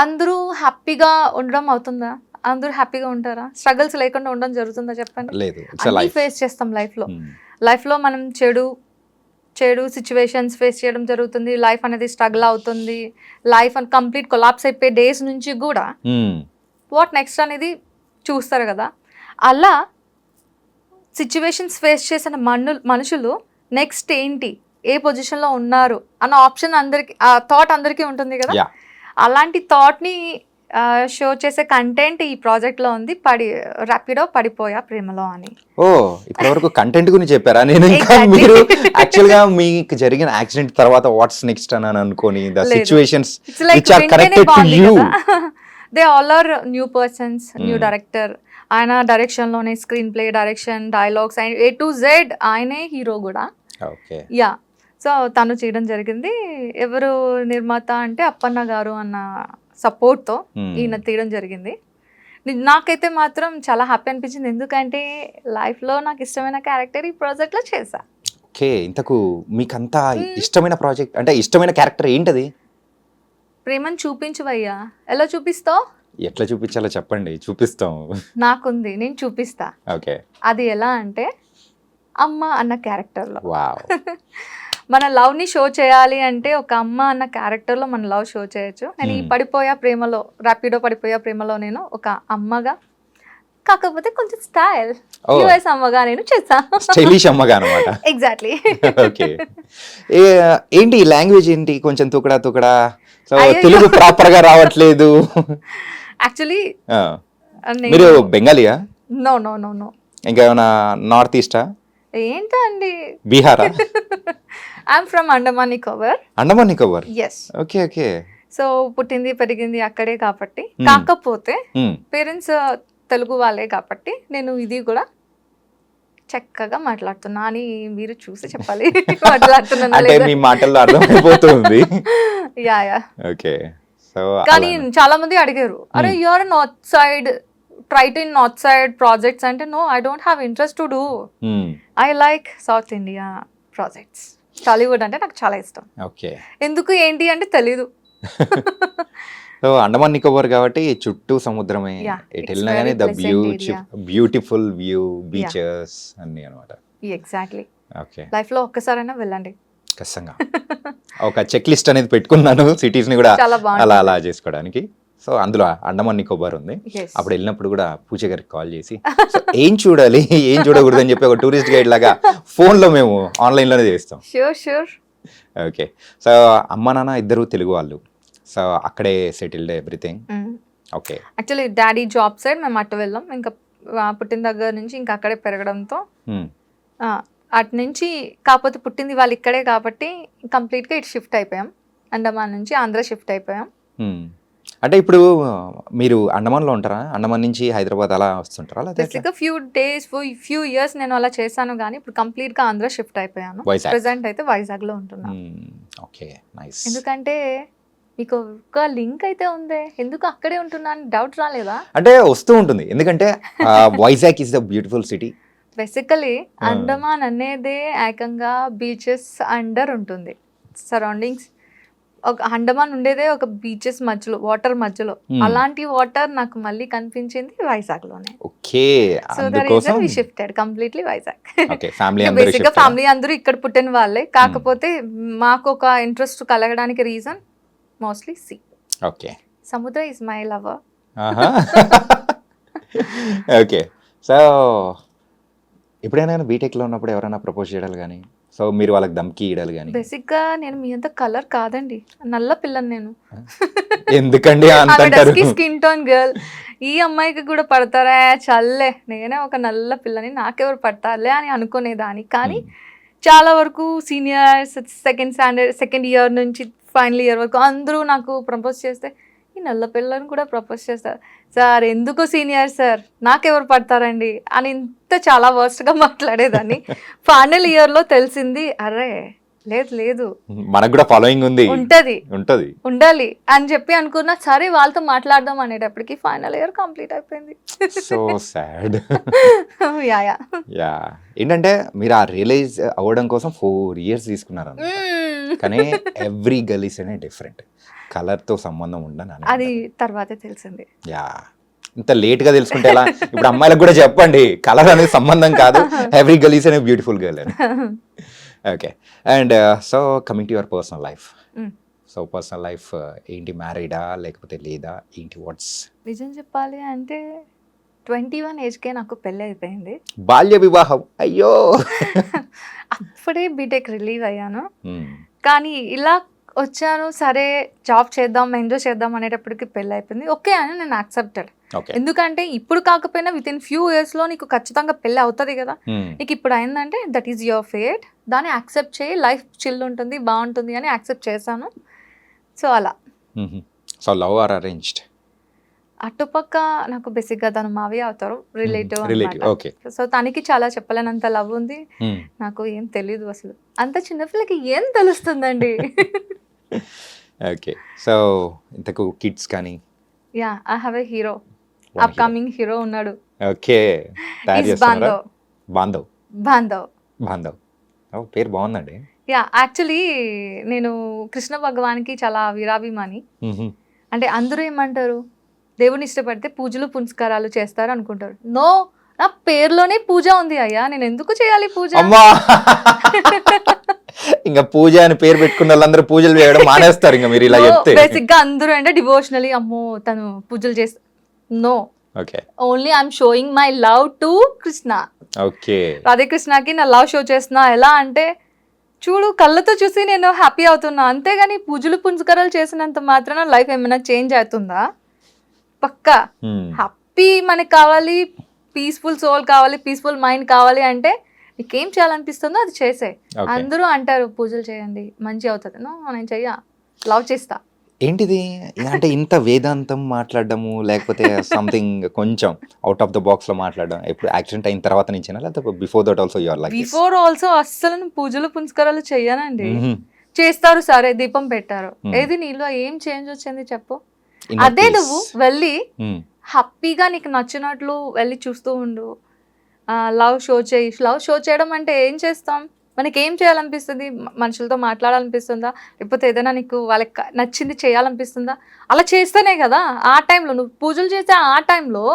అందరూ హ్యాపీగా ఉండడం అవుతుందా? అందరూ హ్యాపీగా ఉంటారా? స్ట్రగుల్స్ లేకుండా ఉండడం జరుగుతుందా చెప్పండి? లేదు, అన్నీ ఫేస్ చేస్తాం లైఫ్లో మనం చెడు సిచ్యువేషన్స్ ఫేస్ చేయడం జరుగుతుంది. లైఫ్ అనేది స్ట్రగుల్ అవుతుంది. లైఫ్ అని కంప్లీట్ కొలాప్స్ అయిపోయే డేస్ నుంచి కూడా వాట్ నెక్స్ట్ అనేది చూస్తారు కదా. అలా సిచ్యువేషన్స్ ఫేస్ చేసిన మనుషులు నెక్స్ట్ ఏంటి, ఏ పొజిషన్లో ఉన్నారు అన్న ఆప్షన్ అందరికి, ఆ థాట్ అందరికీ ఉంటుంది కదా. Yeah. అలాంటి థాట్ని షో చేసే కంటెంట్ ఈ ప్రాజెక్ట్లో ఉంది. ర్యాపిడో పడిపోయా ప్రేమలో అని. ఓ ఇప్పటి వరకు కంటెంట్ గురించి చెప్పారా? నేను ఇంకా Exactly. మీరు యాక్చువల్గా మీకు జరిగిన యాక్సిడెంట్ తర్వాత వాట్స్ నెక్స్ట్ అని అనుకోని ద లేదు. Situations It's like which are వెంటనే కనెక్టెడ్ టు బాగుంది యూ. కదా. They all are new persons, new director. ఆయన డైరెక్షన్లోనే screenplay, direction, dialogues and A to Z ఆయనే హీరో కూడా. ఓకే యా సో తను చేయడం జరిగింది. ఎవరు నిర్మాత అంటే అప్పన్న గారు అన్న సపోర్ట్తో ఈయన తీయడం జరిగింది. నాకైతే మాత్రం చాలా హ్యాపీ అనిపించింది, ఎందుకంటే లైఫ్లో నాకు ఇష్టమైన క్యారెక్టర్ ఈ ప్రాజెక్ట్లో చేశా. ఓకే ఇంతకు మీకంతా ఇష్టమైన ప్రాజెక్ట్ అంటే ఇష్టమైన క్యారెక్టర్ ఏంటది? ప్రేమను చూపించువయ్యా. ఎలా చూపిస్తావు? ఎట్లా చూపించాలో చెప్పండి, చూపిస్తాం. నాకుంది, నేను చూపిస్తా. ఓకే అది ఎలా అంటే అమ్మ అన్న క్యారెక్టర్లో వావ్ మన లవ్ని షో చేయాలి అంటే ఒక అమ్మ అన్న క్యారెక్టర్లో మన లవ్ షో చేయొచ్చు. నేను ఈ ర్యాపిడో పడిపోయా ప్రేమలో నేను ఒక అమ్మగా, కాకపోతే కొంచెం స్టైల్ యూఎస్ అమ్మగా నేను చేసా. స్టైలిష్ అమ్మగా అనమాట. ఎగ్జాక్ట్లీ. ఓకే ఏంటి లాంగ్వేజ్ ఏంటి కొంచెం తుకడా సో అయ్యో. తెలుగు ప్రాపర్ గా రావట్లేదు. యాక్చువల్లీ మీరు బెంగాలీయా? నో నో నో నో ఇంకేమైనా నార్త్ ఈస్టా, ఏంటో అండి, బీహారా? I'm from Andaman Nicobar. Andaman Nicobar. Yes. Okay okay so పుట్టింది పెరిగింది అక్కడే కాబట్టి, కాకపోతే పేరెంట్స్ తెలుగు వాళ్ళే కాబట్టి నేను ఇది కూడా చక్కగా మాట్లాడుతున్నా అని మీరు చూసి చెప్పాలి. మాట్లాడుతున్నా అంటే మీ మాటల్లో అర్థమైపోతుంది. Yeah yeah. ఓకే సో కానీ చాలా మంది అడిగారు, అరే you are north side, try to in north side projects అంటే, no I don't have interest to do. I like South India projects. Tollywood అంటే నాకు చాలా ఇష్టం. ఓకే ఎందుకు ఏంటి అంటే తెలీదు. సో అండమాన్ నికోబార్ కాబట్టి చుట్టూ సముద్రమే, Yeah, ఎటు it's వెళ్ళినా very కానీ the pleasant area. Beautiful view, beaches అన్ని అనమాట. ఎగ్జాక్ట్లీ. ఓకే లైఫ్లో ఒక్కసారైనా వెళ్ళండి. ఖచ్చితంగా ఒక చెక్ లిస్ట్ అనేది పెట్టుకున్నాను సిటీస్ ని కూడా చాలా బాగుంటుంది. అలా అలా చేసుకోవడానికి. సో అందులో అండమాన్ నికోబార్ ఉంది. Yes. అప్పుడు వెళ్ళినప్పుడు కూడా పూజ గారికి కాల్ చేసి "So, ఏం చూడాలి ఏం చూడకూడదు అని చెప్పి ఒక టూరిస్ట్ గైడ్ లాగా ఫోన్లో మేము ఆన్లైన్లోనే చేస్తాం. షూర్. ఓకే సో అమ్మ నాన్న ఇద్దరు తెలుగు వాళ్ళు, సో అక్కడే settled everything. Okay actually daddy job side మేము అటు వెళ్ళాం. ఇంకా పుట్టిన దగ్గర నుంచి ఇంకా అక్కడే పెరగడంతో అటు నుంచి, కాకపోతే పుట్టింది వాళ్ళు ఇక్కడే కాబట్టి కంప్లీట్గా ఇటు షిఫ్ట్ అయిపోయాం. అండమాన్ నుంచి ఆంధ్ర షిఫ్ట్ అయిపోయాం. అంటే ఇప్పుడు మీరు అండమాన్లో ఉంటారా? అండమాన్ నుంచి హైదరాబాద్ అలా వస్తుంటారా? బేసిక్గా ఫ్యూ ఇయర్స్ నేను అలా చేశాను, కానీ ఇప్పుడు కంప్లీట్గా ఆంధ్ర షిఫ్ట్ అయిపోయాను. వైజాగ్. ప్రెసెంట్ అయితే వైజాగ్లో ఉంటున్నాను. Okay nice. ఎందుకంటే మీకు ఒక లింక్ అయితే ఉంది, ఎందుకు అక్కడే ఉంటున్నా అని డౌట్ రాలేదా? అంటే వస్తూ ఉంటుంది, ఎందుకంటే Vizag is the beautiful city. Basically Andaman అనేదే ఏకంగా బీచెస్ అండర్ ఉంటుంది. సరౌండింగ్స్ ఒక అండమాన్ ఉండేదే ఒక బీచెస్ మధ్యలో, వాటర్ మధ్యలో. అలాంటి వాటర్ నాకు మళ్ళీ కనిపించింది వైజాగ్ లోనే. Okay so that is we shifted completely Vizag. Okay family basic గా ఫ్యామిలీ అందరూ ఇక్కడ పుట్టిన వాళ్ళే, కాకపోతే మాకు ఒక ఇంట్రెస్ట్ కలగడానికి రీజన్ మోస్ట్లీ సీ. ఓకే సముద్ర is my lover. Okay so ఎప్పుడైనా బీటెక్లో ఉన్నప్పుడు ఎవరైనా ప్రపోజ్ చేయడాలు కానీ సో మీరు వాళ్ళకి దమ్కి ఇయ్యడాలు కానీ బేసిక్గా నేను మీ అంత కలర్ కాదండి, నల్ల పిల్లని నేను. ఎందుకండి అంత అంటారు? Skin tone girl. ఈ అమ్మాయికి కూడా పడతారా చల్లే, నేనే ఒక నల్ల పిల్లని, నాకెవరు పడతారులే అని అనుకునేదాన్ని. కానీ చాలా వరకు సీనియర్స్, సెకండ్ ఇయర్ నుంచి ఫైనల్ ఇయర్ వరకు అందరూ నాకు ప్రపోజ్ చేస్తే ఈ నల్ల పిల్లని కూడా ప్రపోజ్ చేస్తారు. సార్ ఎందుకు సీనియర్ సార్, నాకెవరు పడతారండి అని ఇంత చాలా వర్స్ట్గా మాట్లాడేదాన్ని. ఫైనల్ ఇయర్లో తెలిసింది, అరే లేదు లేదు మనకు కూడా ఫాలోయింగ్ ఉంది, ఉంటది ఉండాలి అని చెప్పి అనుకున్నా. సరే వాళ్ళతో మాట్లాడదాం అనేటప్పటికి ఫైనల్ ఇయర్ కంప్లీట్ అయిపోయింది. So sad. Yeah yeah yeah ఏంటంటే మీరు ఆ రియలైజ్ అవ్వడం కోసం 4 years తీసుకున్నారు కానీ ఎవ్రీ గర్ల్ ఈస్ అనే డిఫరెంట్, కలర్తో సంబంధం ఉండని అది తర్వాతే తెలిసింది. యా ఇంత లేట్గా తెలుసుకుంటే ఎలా? ఇప్పుడు అమ్మాయిలకు కూడా చెప్పండి, కలర్ అనేది సంబంధం కాదు, ఎవ్రీ గర్ల్ ఈస్ అనే బ్యూటిఫుల్ గర్ల్ అని. Okay, and so coming to your personal life. So personal life ఏంటి, మ్యారీడా లేకపోతే లేదా ఏంటి, వాట్స్? నిజం చెప్పాలి అంటే 21 ఏజ్కే నాకు పెళ్ళి అయిపోయింది. బాల్య వివాహం, అయ్యో. అప్పుడే బీటెక్ రిలీవ్ అయ్యాను. కానీ ఇలా వచ్చాను, సరే జాబ్ చేద్దాం, ఎంజాయ్ చేద్దాం అనేటప్పటికి పెళ్ళి అయిపోయింది. ఓకే అని నేను యాక్సెప్టెడ్. ఎందుకంటే ఇప్పుడు కాకపోయినా విత్ ఇన్ ఫ్యూ ఇయర్స్లో నీకు ఖచ్చితంగా పెళ్ళి అవుతుంది కదా. నీకు ఇప్పుడు అయిందంటే దట్ ఈస్ యువర్ ఫేట్, దాన్ని యాక్సెప్ట్ చేయి, లైఫ్ చిల్ ఉంటుంది, బాగుంటుంది అని యాక్సెప్ట్ చేశాను. సో అలా. So love or arranged? అటుపక్క నాకు బేసిక్గా తను మావయ్య అవుతారు, రిలేటివ్. ఓకే. సో తనకి చాలా చెప్పలేనంత లవ్ ఉంది, నాకు ఏం తెలీదు అసలు. అంత చిన్నపిల్లకి ఏం తెలుస్తుందండి. ఓకే, సో ఇంతకు కిడ్స్ కానీ? Yeah, I have a hero, upcoming hero ఉన్నాడు. ఓకే, బాంధవ్. బాంధవ్ బాంధవ్ బాంధవ్ పేరు బాగుందండి. యా, యాక్చువల్లీ నేను కృష్ణ భగవాన్కి చాలా వీరాభిమాని. అంటే అందరూ ఏమంటారు, దేవుని ఇష్టపడితే పూజలు పునస్కారాలు చేస్తారు అనుకుంటారు. నో, నా పేరులోనే పూజ ఉంది అయ్యా, నేను ఎందుకు చేయాలి పూజ? ఇంకా పూజ అని పేరు పెట్టుకున్న వాళ్ళందరూ పూజలు చేయడం మానేస్తారు ఇంకా మీరు ఇలా చెప్తే. బేసిక్ గా అందరూ అంటే డివోషనలీ, అమ్మో తను పూజలు చేస్తారు. No, okay, only I'm showing my love to Krishna. Okay, రాధాకృష్ణకి నా లవ్ షో చేస్తున్నా. ఎలా అంటే చూడు, కళ్ళతో చూసి నేను హ్యాపీ అవుతున్నా, అంతేగాని పూజలు పునస్కారాలు చేసినంత మాత్రాన లైఫ్ ఏమైనా చేంజ్ అవుతుందా? పక్కా హ్యాపీ మనకి కావాలి, పీస్ఫుల్ సోల్ కావాలి, పీస్ఫుల్ మైండ్ కావాలి అంటే నీకేం చేయాలనిపిస్తుందో అది చేసే. అందరూ అంటారు పూజలు చేయండి మంచి అవుతుంది. నో, నేను చెయ్య, లవ్ చేస్తా. ఏంటిది అంటే ఇంత వేదాంతం మాట్లాడడము, లేకపోతే సంథింగ్ కొంచెం అవుట్ ఆఫ్ ద బాక్స్ లో మాట్లాడడం ఎప్పుడు యాక్సిడెంట్ అయిన తర్వాత నుంచేనా, లేకపోతే before that also you are like this? Before also అస్సలు పూజలు పునస్కారాలు చెయ్యనండి. చేస్తారు, సరే దీపం పెట్టారు, ఏది నీలో ఏం చేంజ్ వచ్చింది చెప్పు? అదే నువ్వు వెళ్ళి హ్యాపీగా నీకు నచ్చినట్లు వెళ్ళి చూస్తూ ఉండు, లవ్ షో చేయి. లవ్ షో చేయడం అంటే ఏం చేస్తాం, మనకి ఏం చేయాలనిపిస్తుంది? మనుషులతో మాట్లాడాలనిపిస్తుందా, లేకపోతే ఏదైనా నీకు వాళ్ళకి నచ్చింది చేయాలనిపిస్తుందా? అలా చేస్తేనే కదా. ఆ టైంలో నువ్వు పూజలు చేసే ఆ టైంలో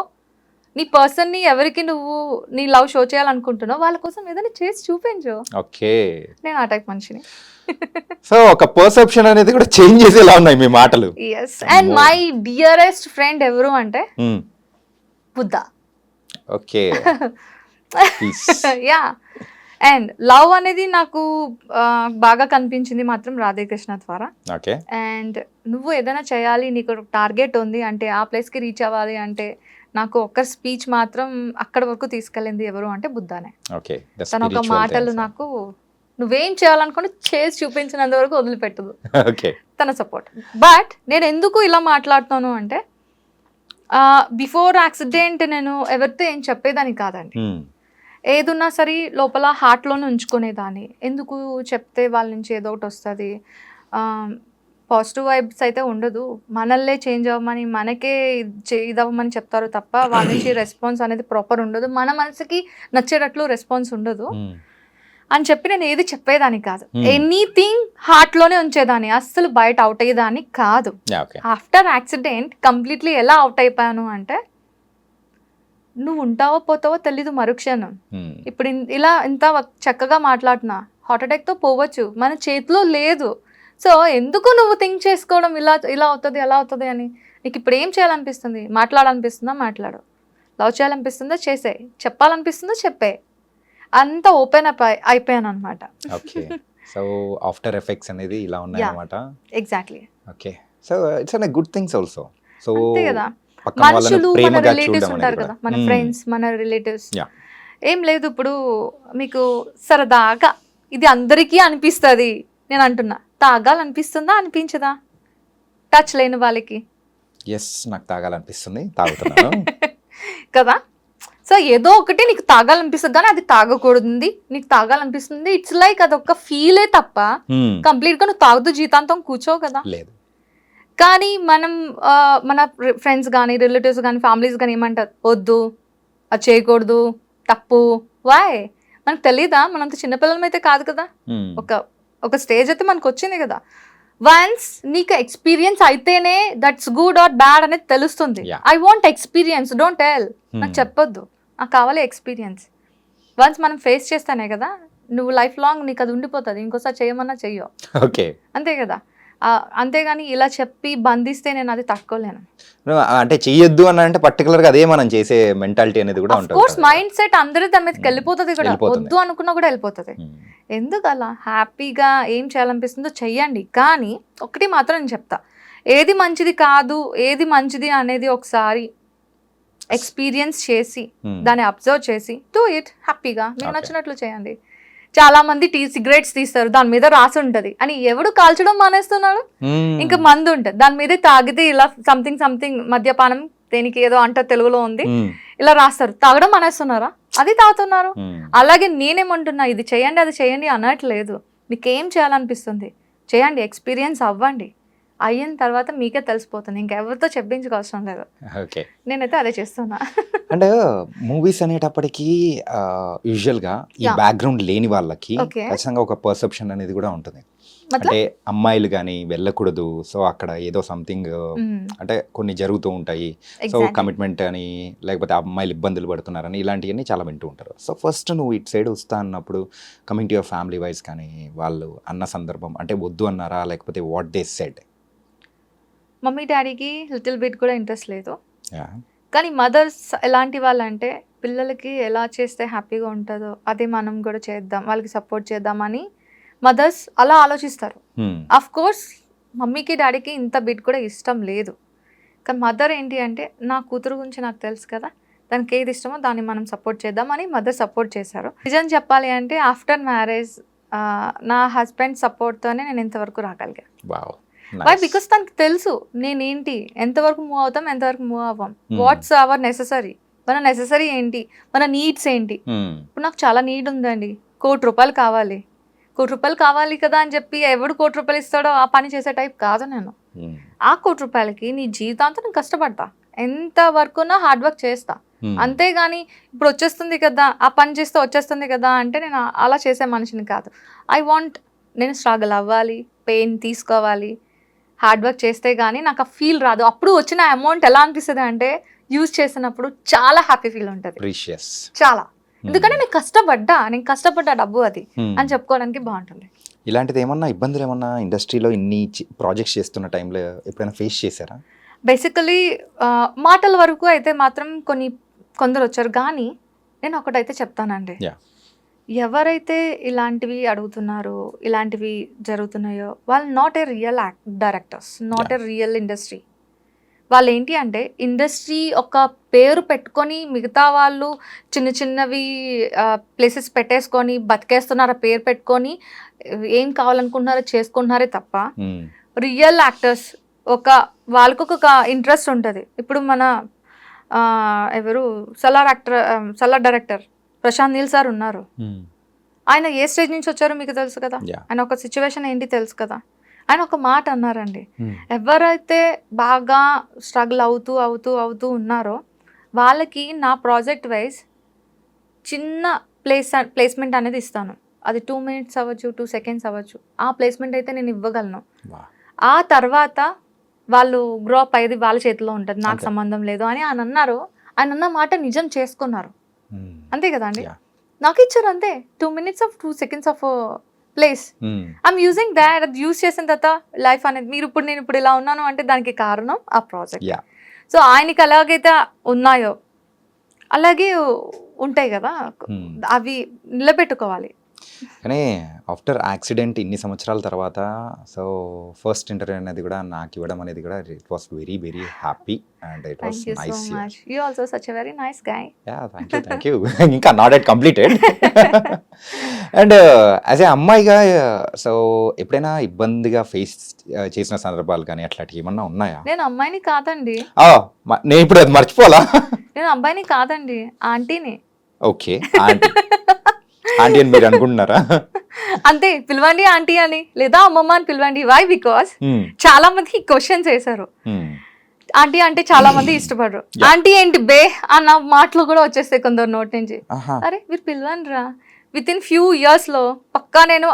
నీ పర్సన్ని ఎవరికి నువ్వు నీ లవ్ షో చేయాలనుకుంటున్నావు వాళ్ళ కోసం ఏదైనా చేసి చూపించు. ఓకే, నేను ఆ టైప్ మనిషిని. సో ఒక పర్సెప్షన్ అనేది కూడా చేంజ్ చేసేలా ఉన్నాయి మీ మాటలు. Yes, and my dearest friend ఎవరు అంటే Buddha. Okay, yeah, and love అనేది నాకు బాగా కనిపించింది మాత్రం రాధాకృష్ణ ద్వారా. ఓకే, అండ్ నువ్వు ఏదైనా చేయాలి, నీకు టార్గెట్ ఉంది అంటే, ఆ ప్లేస్కి రీచ్ అవ్వాలి అంటే, నాకు ఒక్క స్పీచ్ మాత్రం అక్కడ వరకు తీసుకెళ్ళింది ఎవరు అంటే బుద్ధానే. ఓకే, తన ఒక మాటలు నాకు నువ్వేం చేయాలనుకుంటే చేసి చూపించినంత వరకు వదిలిపెట్టదు. ఓకే, తన సపోర్ట్. బట్ నేను ఎందుకు ఇలా మాట్లాడుతాను అంటే, బిఫోర్ యాక్సిడెంట్ నేను ఎవరితో ఏం చెప్పేదాన్ని కాదండి. ఏదున్నా సరే లోపల హార్ట్లోనే ఉంచుకునేదాన్ని. ఎందుకు చెప్తే వాళ్ళ నుంచి ఏదో ఒకటి వస్తుంది, పాజిటివ్ వైబ్స్ అయితే ఉండదు. మనల్నే చేంజ్ అవ్వమని, మనకే ఇదవ్వమని చెప్తారు తప్ప వాళ్ళ నుంచి రెస్పాన్స్ అనేది ప్రాపర్ ఉండదు, మన మనసుకి నచ్చేటట్లు రెస్పాన్స్ ఉండదు అని చెప్పి నేను ఏది చెప్పేదాన్ని కాదు. ఎనీథింగ్ హార్ట్లోనే ఉంచేదాన్ని, అస్సలు బయట అవుట్ అయ్యేదాన్ని కాదు. ఆఫ్టర్ యాక్సిడెంట్ కంప్లీట్లీ ఎలా అవుట్ అయిపోయాను అంటే, నువ్వు ఉంటావో పోతావో తెలీదు మరుక్షణం. ఇప్పుడు ఇలా ఇంత చక్కగా మాట్లాడుతున్నా, హార్ట్ అటాక్తో పోవచ్చు, మన చేతిలో లేదు. సో ఎందుకు నువ్వు థింక్ చేసుకోవడం ఇలా ఇలా అవుతుంది అలా అవుతుంది అని? నీకు ఇప్పుడు ఏం చేయాలనిపిస్తుంది? మాట్లాడాలనిపిస్తుందా? మాట్లాడు. లవ్ చేయాలనిపిస్తుందో చేసే, చెప్పాలనిపిస్తుందో చెప్పే, అంత ఓపెన్ అప్ అయిపోయాను అనమాట. ఓకే. సో ఆఫ్టర్ ఎఫెక్ట్స్ అనేది ఇలా ఉన్నాయన్నమాట. Exactly. Okay. So it's an good things also. So అంతే కదా, పక్కన వాళ్ళని మనుషులు మన ప్రేమగా రిలేటివ్స్ చూడడం ఉంటారు అనేది కదా, కూడా. మన ఫ్రెండ్స్, మన రిలేటివ్స్. Yeah. ఏం లేదు, ఇప్పుడు మీకు సరదాగా ఇది అందరికీ అనిపిస్తుంది, నేను అంటున్నా, తాగాలనిపిస్తుందా అనిపించదా టచ్ లేని వాళ్ళకి? ఎస్, నాకు తాగాలనిపిస్తుంది, తాగుతున్నాను. కదా, సో ఏదో ఒకటి నీకు తాగాలనిపిస్తుంది కానీ అది తాగకూడదు, నీకు తాగాలనిపిస్తుంది, ఇట్స్ లైక్ అదొక ఫీలే తప్ప కంప్లీట్గా నువ్వు తాగుతూ జీతాంతం కూర్చోవు కదా. లేదు. కానీ మనం మన ఫ్రెండ్స్ కానీ రిలేటివ్స్ కానీ ఫ్యామిలీస్ కానీ ఏమంటారు, వద్దు, అది చేయకూడదు, తప్పు. వాయ్? మనకు తెలీదా? మనంత చిన్నపిల్లలం అయితే కాదు కదా. ఒక స్టేజ్ అయితే మనకు వచ్చింది కదా, వన్స్ నీకు ఎక్స్పీరియన్స్ అయితేనే దట్స్ గుడ్ ఆర్ బ్యాడ్ అనేది తెలుస్తుంది. I want experience, don't tell. నాకు చెప్పొద్దు, నాకు కావాలి ఎక్స్పీరియన్స్. వన్స్ మనం ఫేస్ చేస్తానే కదా నువ్వు లైఫ్ లాంగ్ నీకు అది ఉండిపోతుంది, ఇంకోసారి చేయమన్నా చెయ్యో. ఓకే. అంతే కదా. అంతేగాని ఇలా చెప్పి బంధిస్తే నేను అది తట్టుకోలేను. అంటే చెయ్యొద్దు అని అంటే పర్టికులర్ గా అదే మనం చేసే మెంటాలిటీ అనేది కూడా ఉంటుంది. కోర్స్ మైండ్ సెట్ అందరి దాని మీదకి వెళ్ళిపోతుంది కూడా, వద్దు అనుకున్నా కూడా వెళ్ళిపోతుంది. ఎందుకు అలా? హ్యాపీగా ఏం చేయాలనిపిస్తుందో చెయ్యండి. కానీ ఒకటి మాత్రం నేను చెప్తా, ఏది మంచిది కాదు ఏది మంచిది అనేది ఒకసారి ఎక్స్పీరియన్స్ చేసి దాన్ని అబ్జర్వ్ చేసి డూ ఇట్ హ్యాపీగా, మీకు నచ్చినట్లు చేయండి. చాలా మంది సిగరెట్స్ తీస్తారు, దాని మీద రాసి ఉంటది అని ఎవడు కాల్చడం మానేస్తున్నాడు. ఇంకా మందు ఉంటుంది దాని మీదే, తాగితే ఇలా సంథింగ్ మద్యపానం, దేనికి ఏదో అంటారు తెలుగులో ఉంది, ఇలా రాస్తారు, తాగడం మానేస్తున్నారా? అది తాగుతున్నారు. అలాగే నేనేమంటున్నా, ఇది చేయండి అది చేయండి అనట్లేదు. మీకు ఏం చేయాలనిపిస్తుంది చేయండి, ఎక్స్పీరియన్స్ అవ్వండి. అయిన తర్వాత మీకే తెలిసిపోతుంది, ఇంకెవరితో చెప్పించుకోవసరం లేదు. ఓకే. నేనైతే అదే చేస్తున్నా. అండ్ మూవీస్ అనేటప్పటికీ యూజువల్గా ఈ బ్యాక్గ్రౌండ్ లేని వాళ్ళకి ఖచ్చితంగా ఒక పర్సెప్షన్ అనేది కూడా ఉంటుంది. అంటే అమ్మాయిలు కానీ వెళ్ళకూడదు, సో అక్కడ ఏదో సంథింగ్ అంటే కొన్ని జరుగుతూ ఉంటాయి, సో కమిట్మెంట్ అని, లేకపోతే అమ్మాయిలు ఇబ్బందులు పడుతున్నారని, ఇలాంటివన్నీ చాలా వింటూ ఉంటారు. సో ఫస్ట్ నువ్వు ఇటు సైడ్ వస్తా అన్నప్పుడు coming to your family wise కానీ వాళ్ళు అన్న సందర్భం అంటే వద్దు అన్నారా, లేకపోతే వాట్ దే సెడ్? మమ్మీ డాడీకి లిటిల్ బిట్ కూడా ఇంట్రెస్ట్ లేదు. కానీ మదర్స్ ఎలాంటి వాళ్ళంటే, పిల్లలకి ఎలా చేస్తే హ్యాపీగా ఉంటుందో అదే మనం కూడా చేద్దాం, వాళ్ళకి సపోర్ట్ చేద్దామని మదర్స్ అలా ఆలోచిస్తారు. అఫ్ కోర్స్ మమ్మీకి డాడీకి ఇంత బిట్ కూడా ఇష్టం లేదు. కానీ మదర్ ఏంటి అంటే, నా కూతురు గురించి నాకు తెలుసు కదా, దానికి ఏది ఇష్టమో దాన్ని మనం సపోర్ట్ చేద్దామని మదర్ సపోర్ట్ చేశారు. నిజం చెప్పాలి అంటే ఆఫ్టర్ మ్యారేజ్ నా హస్బెండ్ సపోర్ట్తోనే నేను ఇంతవరకు రాగలిగా. వై? బికాస్ తనకు తెలుసు నేనేంటి, ఎంతవరకు మూవ్ అవుతాం, ఎంతవరకు మూవ్ అవ్వం, వాట్స్ అవర్ నెససరీ, మన నెససరీ ఏంటి, మన నీడ్స్ ఏంటి. ఇప్పుడు నాకు చాలా నీడ్ ఉందండి, ₹1,00,00,000 కావాలి, ₹1,00,00,000 కావాలి కదా అని చెప్పి ఎవడు ₹1,00,00,000 ఇస్తాడో ఆ పని చేసే టైప్ కాదు నేను. ఆ ₹1,00,00,000కి నీ జీవితాంతం నేను కష్టపడతా, ఎంత వరకున్నా హార్డ్ వర్క్ చేస్తా. అంతేగాని ఇప్పుడు వచ్చేస్తుంది కదా, ఆ పని చేస్తే వచ్చేస్తుంది కదా అంటే నేను అలా చేసే మనిషిని కాదు. ఐ వాంట్, నేను స్ట్రగుల్ అవ్వాలి, పెయిన్ తీసుకోవాలి, హార్డ్ వర్క్ చేస్తే కానీ నాకు ఆ ఫీల్ రాదు. అప్పుడు వచ్చిన అమౌంట్ ఎలా అనిపిస్తుంది అంటే, యూజ్ చేసినప్పుడు చాలా హ్యాపీ ఫీల్ ఉంటుంది, చాలా. ఎందుకంటే నేను కష్టపడ్డా డబ్బు అది అని చెప్పుకోవడానికి బాగుంటుంది. ఇలాంటిది ఏమన్నా ఇబ్బందులు ఏమన్నా ఇండస్ట్రీలో ఇన్ని ప్రాజెక్ట్స్ చేస్తున్న టైంలో ఎప్పుడైనా ఫేస్ చేశారా? బేసికలీ మాటల వరకు అయితే మాత్రం కొందరు వచ్చారు. కానీ నేను ఒకటైతే చెప్తానండి, ఎవరైతే ఇలాంటివి అడుగుతున్నారో, ఇలాంటివి జరుగుతున్నాయో, వాళ్ళు not a real directors, not a real industry. వాళ్ళు ఏంటి అంటే, ఇండస్ట్రీ ఒక పేరు పెట్టుకొని మిగతా వాళ్ళు చిన్న చిన్నవి ప్లేసెస్ పెట్టేసుకొని బతికేస్తున్నారు, పేరు పెట్టుకొని ఏం కావాలనుకుంటున్నారో చేసుకుంటున్నారే తప్ప, రియల్ యాక్టర్స్ వాళ్ళకు ఒక ఇంట్రెస్ట్ ఉంటుంది. ఇప్పుడు మన ఎవరు సలార్ డైరెక్టర్ ప్రశాంత్ నీల్ సార్ ఉన్నారు. ఆయన ఏ స్టేజ్ నుంచి వచ్చారో మీకు తెలుసు కదా, ఆయన ఒక సిచ్యువేషన్ ఏంటి తెలుసు కదా. ఆయన ఒక మాట అన్నారండి, ఎవరైతే బాగా స్ట్రగుల్ అవుతూ ఉన్నారో వాళ్ళకి నా ప్రాజెక్ట్ వైజ్ చిన్న ప్లేస్మెంట్ అనేది ఇస్తాను. అది 2 minutes అవ్వచ్చు, 2 seconds అవ్వచ్చు. ఆ ప్లేస్మెంట్ అయితే నేను ఇవ్వగలను. ఆ తర్వాత వాళ్ళు గ్రో అప్ అయ్యేది వాళ్ళ చేతిలో ఉంటుంది, నాకు సంబంధం లేదు అని ఆయన అన్నారు. ఆయన అన్న మాట నిజం చేసుకున్నారు, అంతే కదా అండి. నాకు ఇచ్చారు అంతే, 2 minutes of 2 seconds of place. I'm using that. అది యూజ్ చేసిన తర్వాత లైఫ్ అనేది, నేను ఇప్పుడు ఇలా ఉన్నాను అంటే దానికి కారణం ఆ ప్రాజెక్ట్. సో ఆయనకి ఎలాగైతే ఉన్నాయో అలాగే ఉంటాయి కదా, Hmm. అవి నిలబెట్టుకోవాలి. కానీ ఆఫ్టర్ యాక్సిడెంట్ ఇన్ని సంవత్సరాల తర్వాత సో ఫస్ట్ ఇంటర్వ్యూ అనేది కూడా నాకు ఇవ్వడం అనేది కూడా it was very very happy and it was thank you so nice. Much. You also such a very nice guy. Ya thank you ఇంకా not at completed. And as a అమ్మాయిగా so ఎప్పుడైనా ఇబ్బందిగా ఫేస్ చేసిన సందర్భాలు కానీ అట్లాంటివి ఏమన్నా ఉన్నాయా? నేను అమ్మాయిని కాదండి, నేను ఇప్పుడు అది మర్చిపోవాలా? నేను అబ్బాయిని కాదండి, ఆంటీని. ఓకే ఆంటీ అని మీరు అనుకుంటున్నారా? అంతే, పిలవండి ఆంటీ అని లేదా అమ్మమ్మ అని పిలవండి. వై? Because Hmm. చాలా మంది క్వశ్చన్స్ వేశారు. Hmm. ఆంటీ అంటే చాలా మంది ఇష్టపడరు. ఆంటీ ఏంటి బే అన్న మాటలు కూడా వచ్చేస్తాయి కొందరు నోటి నుంచి. ఆహా. అరే మీరు పిలవండి రా. విత్ ఇన్ ఫ్యూ ఇయర్స్ లో పక్కా నేను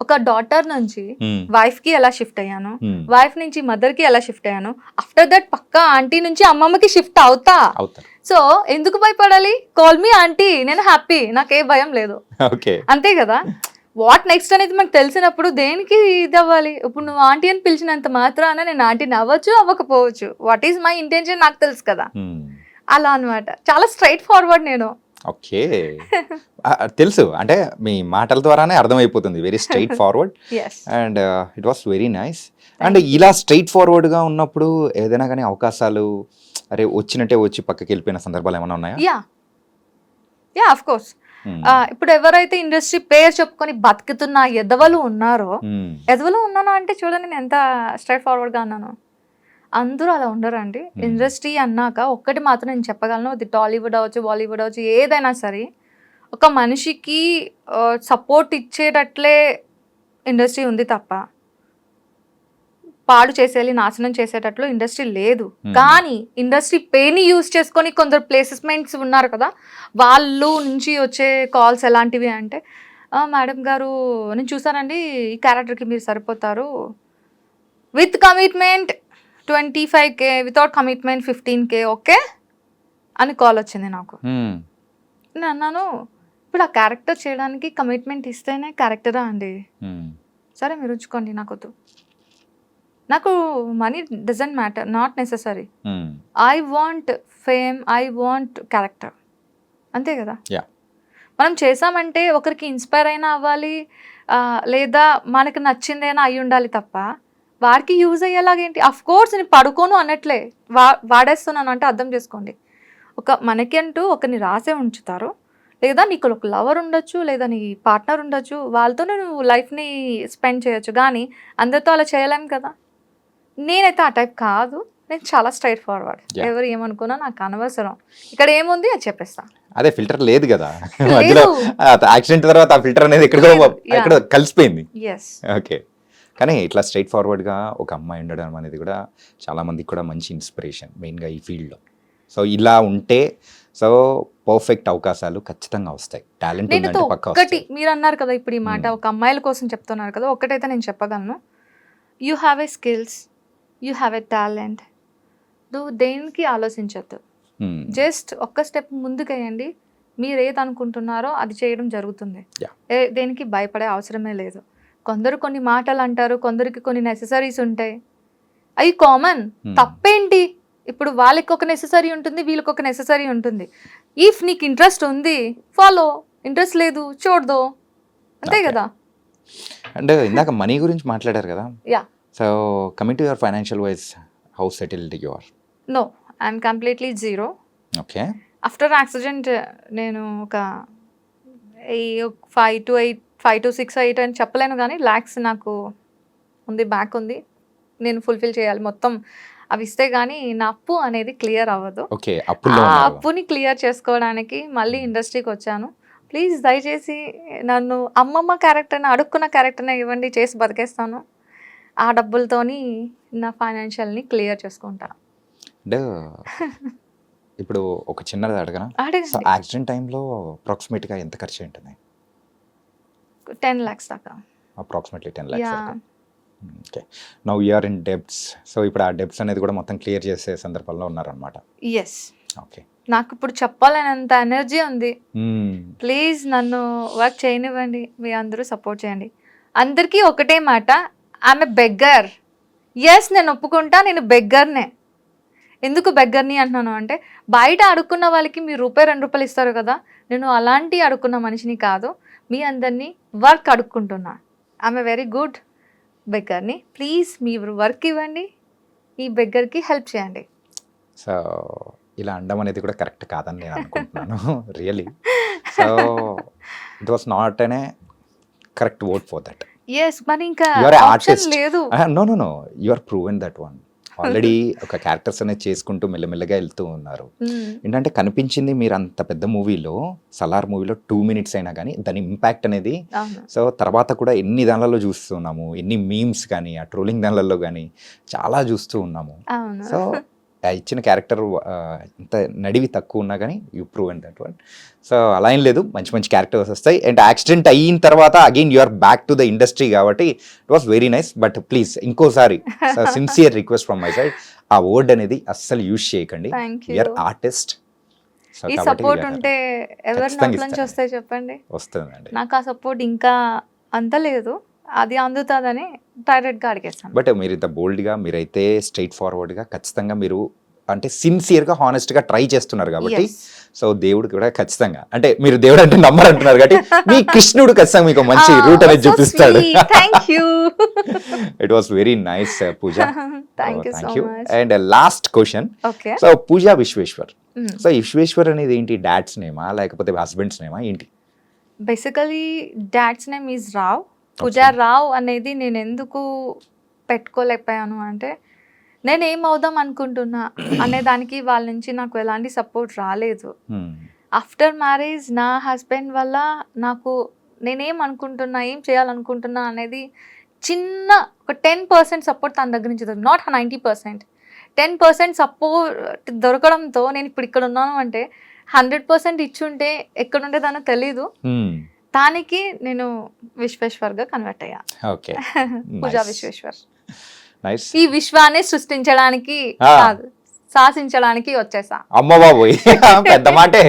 ఒక డాటర్ నుంచి Hmm. వైఫ్ కి ఎలా షిఫ్ట్ అయ్యాను, Hmm. వైఫ్ నుంచి మదర్ కి ఎలా షిఫ్ట్ అయ్యాను, ఆఫ్టర్ దట్ పక్కా ఆంటీ నుంచి అమ్మమ్మకి షిఫ్ట్ అవుతా. అవుతారు. సో ఎందుకు భయపడాలి? కాల్ మీ ఆంటీ, నేను హ్యాపీ, నాకే భయం లేదు. ఓకే అంతే కదా. వాట్ నెక్స్ట్ అనేది మనకు తెలిసినప్పుడు దేనికి ఇది అవ్వాలి? ఇప్పుడు నువ్వు ఆంటీ అని పిలిచినంత మాత్రాన నేను ఆంటీని అవ్వచ్చు అవ్వకపోవచ్చు. వాట్ ఈస్ మై ఇంటెన్షన్ నాకు తెలుసు కదా. అలా అన్నమాట. చాలా స్ట్రైట్ ఫార్వర్డ్ నేను. ఓకే తెలుసు అంటే మీ మాటల ద్వారానే అర్థమైపోతుంది very straightforward yes. And it was very nice. And ఇలా స్ట్రైట్ ఫార్వర్డ్గా ఉన్నప్పుడు ఏదైనా కానీ అవకాశాలు అరే వచ్చినట్టే వచ్చి పక్కకి వెళ్ళిపోయిన సందర్భాలు ఏమైనా ఉన్నాయా? Yeah yeah of course. ఇప్పుడు ఎవరైతే ఇండస్ట్రీ పేరు చెప్పుకొని బతుకుతున్న ఎదవలు ఉన్నారో, ఎదవలు ఉన్నాను అంటే చూడండి నేను ఎంత స్ట్రైట్ ఫార్వర్డ్గా అన్నాను. అందరూ అలా ఉండరు అండి. ఇండస్ట్రీ అన్నాక ఒక్కటి మాత్రం నేను చెప్పగలను, అది టాలీవుడ్ అవ్వచ్చు, బాలీవుడ్ అవ్వచ్చు, ఏదైనా సరే ఒక మనిషికి సపోర్ట్ ఇచ్చేటట్లే ఇండస్ట్రీ ఉంది తప్ప పాడు చేసేయాలి, నాశనం చేసేటట్లు ఇండస్ట్రీ లేదు. కానీ ఇండస్ట్రీ పేని యూజ్ చేసుకొని కొందరు ప్లేసెస్మెంట్స్ ఉన్నారు కదా, వాళ్ళు నుంచి వచ్చే కాల్స్ ఎలాంటివి అంటే, మేడం గారు నేను చూసానండి ఈ క్యారెక్టర్కి మీరు సరిపోతారు, with commitment 25K, without commitment 15K, okay అని కాల్ వచ్చింది నాకు. నేను అన్నాను, ఇప్పుడు ఆ క్యారెక్టర్ చేయడానికి కమిట్మెంట్ ఇస్తేనే క్యారెక్టరా అండి? సరే మీరు ఉంచుకోండి, నాకు వద్దు. నాకు money doesn't matter, not necessary. I want fame, I want character, అంతే కదా. మనం చేసామంటే ఒకరికి ఇన్స్పైర్ అయినా అవ్వాలి, లేదా మనకి నచ్చిందైనా అయి ఉండాలి తప్ప వారికి యూజ్ అయ్యేలాగేంటి. అఫ్ కోర్స్ నేను పడుకోను అనట్లే, వాడేస్తున్నాను అంటే అర్థం చేసుకోండి. మనకి అంటూ ఒకరిని రాసే ఉంచుతారు, లేదా నీకు ఒక లవర్ ఉండొచ్చు, లేదా నీ పార్ట్నర్ ఉండొచ్చు, వాళ్ళతోనే నువ్వు లైఫ్ని స్పెండ్ చేయొచ్చు. కానీ అందరితో అలా చేయలేం కదా. నేనైతే ఆ టైప్ కాదు, నేను చాలా స్ట్రైట్ ఫార్వర్డ్. ఎవరు ఏమనుకున్నా నాకు అనవసరం. ఇక్కడ ఏముంది అది చెప్పేస్తా. అదే ఫిల్టర్ లేదు కదా లేదు. యాక్సిడెంట్ తర్వాత ఆ ఫిల్టర్ అనేది ఎక్కడ కలిసిపోయింది. ఎస్. ఓకే కానీ ఇట్లా స్ట్రైట్ ఫార్వర్డ్గా ఒక అమ్మాయి ఉండడం అనేది కూడా చాలా మందికి కూడా మంచి ఇన్స్పిరేషన్ మెయిన్గా ఈ ఫీల్డ్లో. సో ఇలా ఉంటే సో పర్ఫెక్ట్ అవకాశాలు ఖచ్చితంగా వస్తాయి. టాలెంట్ ఉందంటే పక్కా ఒకటి వస్తాయి. మీరు అన్నారు కదా ఇప్పుడు ఈ మాట, ఒక అమ్మాయిల కోసం చెప్తున్నారు కదా, ఒకటైతే నేను చెప్పగలను, you have a skills, you have a talent, నువ్వు దేనికి ఆలోచించద్దు, జస్ట్ ఒక్క స్టెప్ ముందుకేయండి. మీరు ఏది అనుకుంటున్నారో అది చేయడం జరుగుతుంది. దేనికి భయపడే అవసరమే లేదు. కొందరు కొన్ని మాటలు అంటారు, కొందరికి కొన్ని నెససరీస్ ఉంటాయి, అవి కామన్. తప్పేంటి? ఇప్పుడు వాళ్ళకి ఒక నెససరీ ఉంటుంది, వీళ్ళకి ఒక నెససరీ ఉంటుంది. ఇఫ్ నీకు ఇంట్రెస్ట్ ఉంది ఫాలో, ఇంట్రెస్ట్ లేదు చూడదు, అంతే కదా. అండ్ ఇందాక మనీ గురించి మాట్లాడారు కదా. Yeah. So coming to your financial wise how settled you are? No, I'm completely zero. Okay. After accident నేను ఒక 5 to 6 8 అని చెప్పలేను, కానీ ల్యాక్స్ నాకు ఉంది, బ్యాక్ ఉంది, నేను ఫుల్ఫిల్ చేయాలి మొత్తం. అవి ఇస్తే కానీ నా అప్పు అనేది క్లియర్ అవ్వదు. ఓకే. ఆ అప్పుని క్లియర్ చేసుకోవడానికి మళ్ళీ ఇండస్ట్రీకి వచ్చాను. ప్లీజ్ దయచేసి నన్ను అమ్మమ్మ క్యారెక్టర్ని, అడుక్కున్న క్యారెక్టర్ని ఇవ్వండి, చేసి బతికేస్తాను. ఆ డబ్బులతోని నా ఫైనాన్షియల్ని క్లియర్ చేసుకుంటా. అంటే ఇప్పుడు ఒక చిన్నది అడగనా? సో యాక్సిడెంట్ టైంలో అప్రాక్సిమేట్గా ఎంత ఖర్చు ఉంటుంది? 10 lakhs దాకా. అప్రాక్సిమేట్లీ 10 lakhs దాకా. Okay. Now you're in debts. So ఇప్పుడు ఆ డెబ్ట్స్ అనేది కూడా మొత్తం క్లియర్ చేసే సందర్భంలో ఉన్నారనమాట. ఎస్. ఓకే. నాకు ఇప్పుడు చెప్పాలనేంత ఎనర్జీ ఉంది. ప్లీజ్ నన్ను వర్క్ చేయనివ్వండి, మీ అందరూ సపోర్ట్ చేయండి. అందరికీ ఒకటే మాట, ఆమె బెగ్గర్. ఎస్, నేను ఒప్పుకుంటా, నేను బెగ్గర్నే. ఎందుకు బెగ్గర్ని అంటున్నాను అంటే, బయట అడుక్కున్న వాళ్ళకి మీరు రూపాయి 2 రూపాయలు ఇస్తారు కదా, నేను అలాంటి అడుక్కున్న మనిషిని కాదు, మీ అందరినీ వర్క్ అడుక్కుంటున్నా. ఐఎమ్ ఎ వెరీ గుడ్ బెగ్గర్ని. ప్లీజ్ మీరు వర్క్ ఇవ్వండి, ఈ బెగ్గర్కి హెల్ప్ చేయండి. సో ఇలా అనడం అనేది కూడా కరెక్ట్ కాదని నేను అనుకుంటున్నాను really. So it was not అనే correct word for that. Yes, మరి ఇంకా You are an option artist. లేదు. No you are proven that one. Already ఒక క్యారెక్టర్స్ అనేది చేసుకుంటూ మెల్లమెల్లగా వెళ్తూ ఉన్నారు. మ్మ్. ఏంటంటే కనిపించింది మీరు అంత పెద్ద మూవీలో, సలార్ మూవీలో 2 minutes అయినా కానీ దాని ఇంపాక్ట్ అనేది, అవును. సో తర్వాత కూడా ఎన్ని దానిలలో చూస్తున్నాము, ఎన్ని మీమ్స్ కానీ ఆ ట్రోలింగ్ దానిలలో కానీ చాలా చూస్తూ ఉన్నాము. అవును. సో ఆ ఇచ్చిన క్యారెక్టర్ ఇంత నడివి తక్కువ ఉన్నా కానీ you prove and that one. So అలా ఏం లేదు, మంచి మంచి క్యారెక్టర్స్ వస్తాయి. అండ్ యాక్సిడెంట్ అయిన తర్వాత again you are back to the industry కాబట్టి it was very nice. But please ఇంకోసారి sincere request from my side, ఆ వర్డ్ అనేది అస్సలు యూజ్ చేయకండి. Thank you're you. Artist. So ఈ కాబట్టి సపోర్ట్ ఉంటే ఎవరి ఖచ్చితంగా నోట్ల నుంచి ఇస్తాను. వస్తాయి చెప్పండి. వస్తుందండి. నాకు ఆ సపోర్ట్ ఇంకా అందలేదు, అది అందుతుందని డైరెక్ట్గా అడిగేస్తాను. బట్ మీరు ఇంత బోల్డ్గా, మీరైతే స్ట్రైట్ ఫార్వర్డ్గా ఖచ్చితంగా మీరు అంటే సిన్సియర్గా హానెస్ట్గా ట్రై చేస్తున్నారు కాబట్టి, Yes. సో దేవుడు కూడా ఖచ్చితంగా, అంటే మీరు దేవుడు అంటే నమ్మరంటున్నారు కాబట్టి మీ కృష్ణుడు ఖచ్చితంగా మీకు మంచి రూట్ అనేది చూపిస్తాడు. Thank you. It was very nice Pooja. Thank you so much. And last question. Okay. So Pooja Vishweshwar. So Vishweshwar అనేది ఏంటి, డాడ్స్ నేమా లేకపోతే హస్బెండ్స్ నేమా ఏంటి? Basically dad's name is Rao. Pooja Rao అనేది నేను ఎందుకు పెట్టుకోలేకపోయాను అంటే, నేను ఏం అవుదాం అనుకుంటున్నా అనే దానికి వాళ్ళ నుంచి నాకు ఎలాంటి సపోర్ట్ రాలేదు. ఆఫ్టర్ మ్యారేజ్ నా హస్బెండ్ వల్ల నాకు నేనేం అనుకుంటున్నా, ఏం చేయాలనుకుంటున్నా అనేది చిన్న ఒక 10% సపోర్ట్ తన దగ్గర నుంచి దొరికి, నాట్ 90%, 10% సపోర్ట్ దొరకడంతో నేను ఇప్పుడు ఇక్కడ ఉన్నాను. అంటే 100% ఇచ్చుంటే ఎక్కడుండేదానో తెలీదు. దానికి నేను విశ్వేశ్వర్గా కన్వర్ట్ అయ్యా. ఓకే. పూజా విశ్వేశ్వర్. నైస్. ఈ విశ్వాన్ని సృష్టించడానికి కాదు, శాసించడానికి వచ్చేసా. అమ్మ బాబోయ్ పెద్ద మాటే.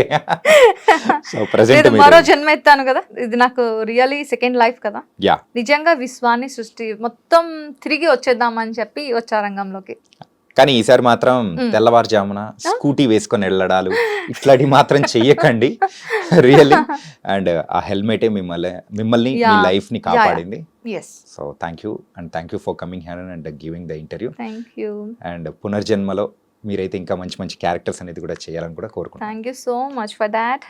సో ప్రెజెంట్ లేదు, మరో జన్మ ఎత్తాను కదా, ఇది నాకు రియలీ సెకండ్ లైఫ్ కదా. యా, నిజంగా విశ్వాన్ని మొత్తం తిరిగి వచ్చేద్దామని చెప్పి వచ్చా రంగంలోకి. కానీ ఈసారి మాత్రం తెల్లవారుజామున స్కూటీ వేసుకొని వెళ్ళడాలు ఇట్లాంటివి మాత్రం చెయ్యకండి రియల్లీ. అండ్ ఆ హెల్మెటే మిమ్మల్ని మీ లైఫ్ ని కాపాడింది. Yes. So thank you for coming here and giving the interview. Thank you. And పునర్జన్మలో మీరైతే ఇంకా మంచి మంచి క్యారెక్టర్స్ అనేది కూడా చేయాలని కూడా కోరుకుంటున్నాను. Thank you so much for that.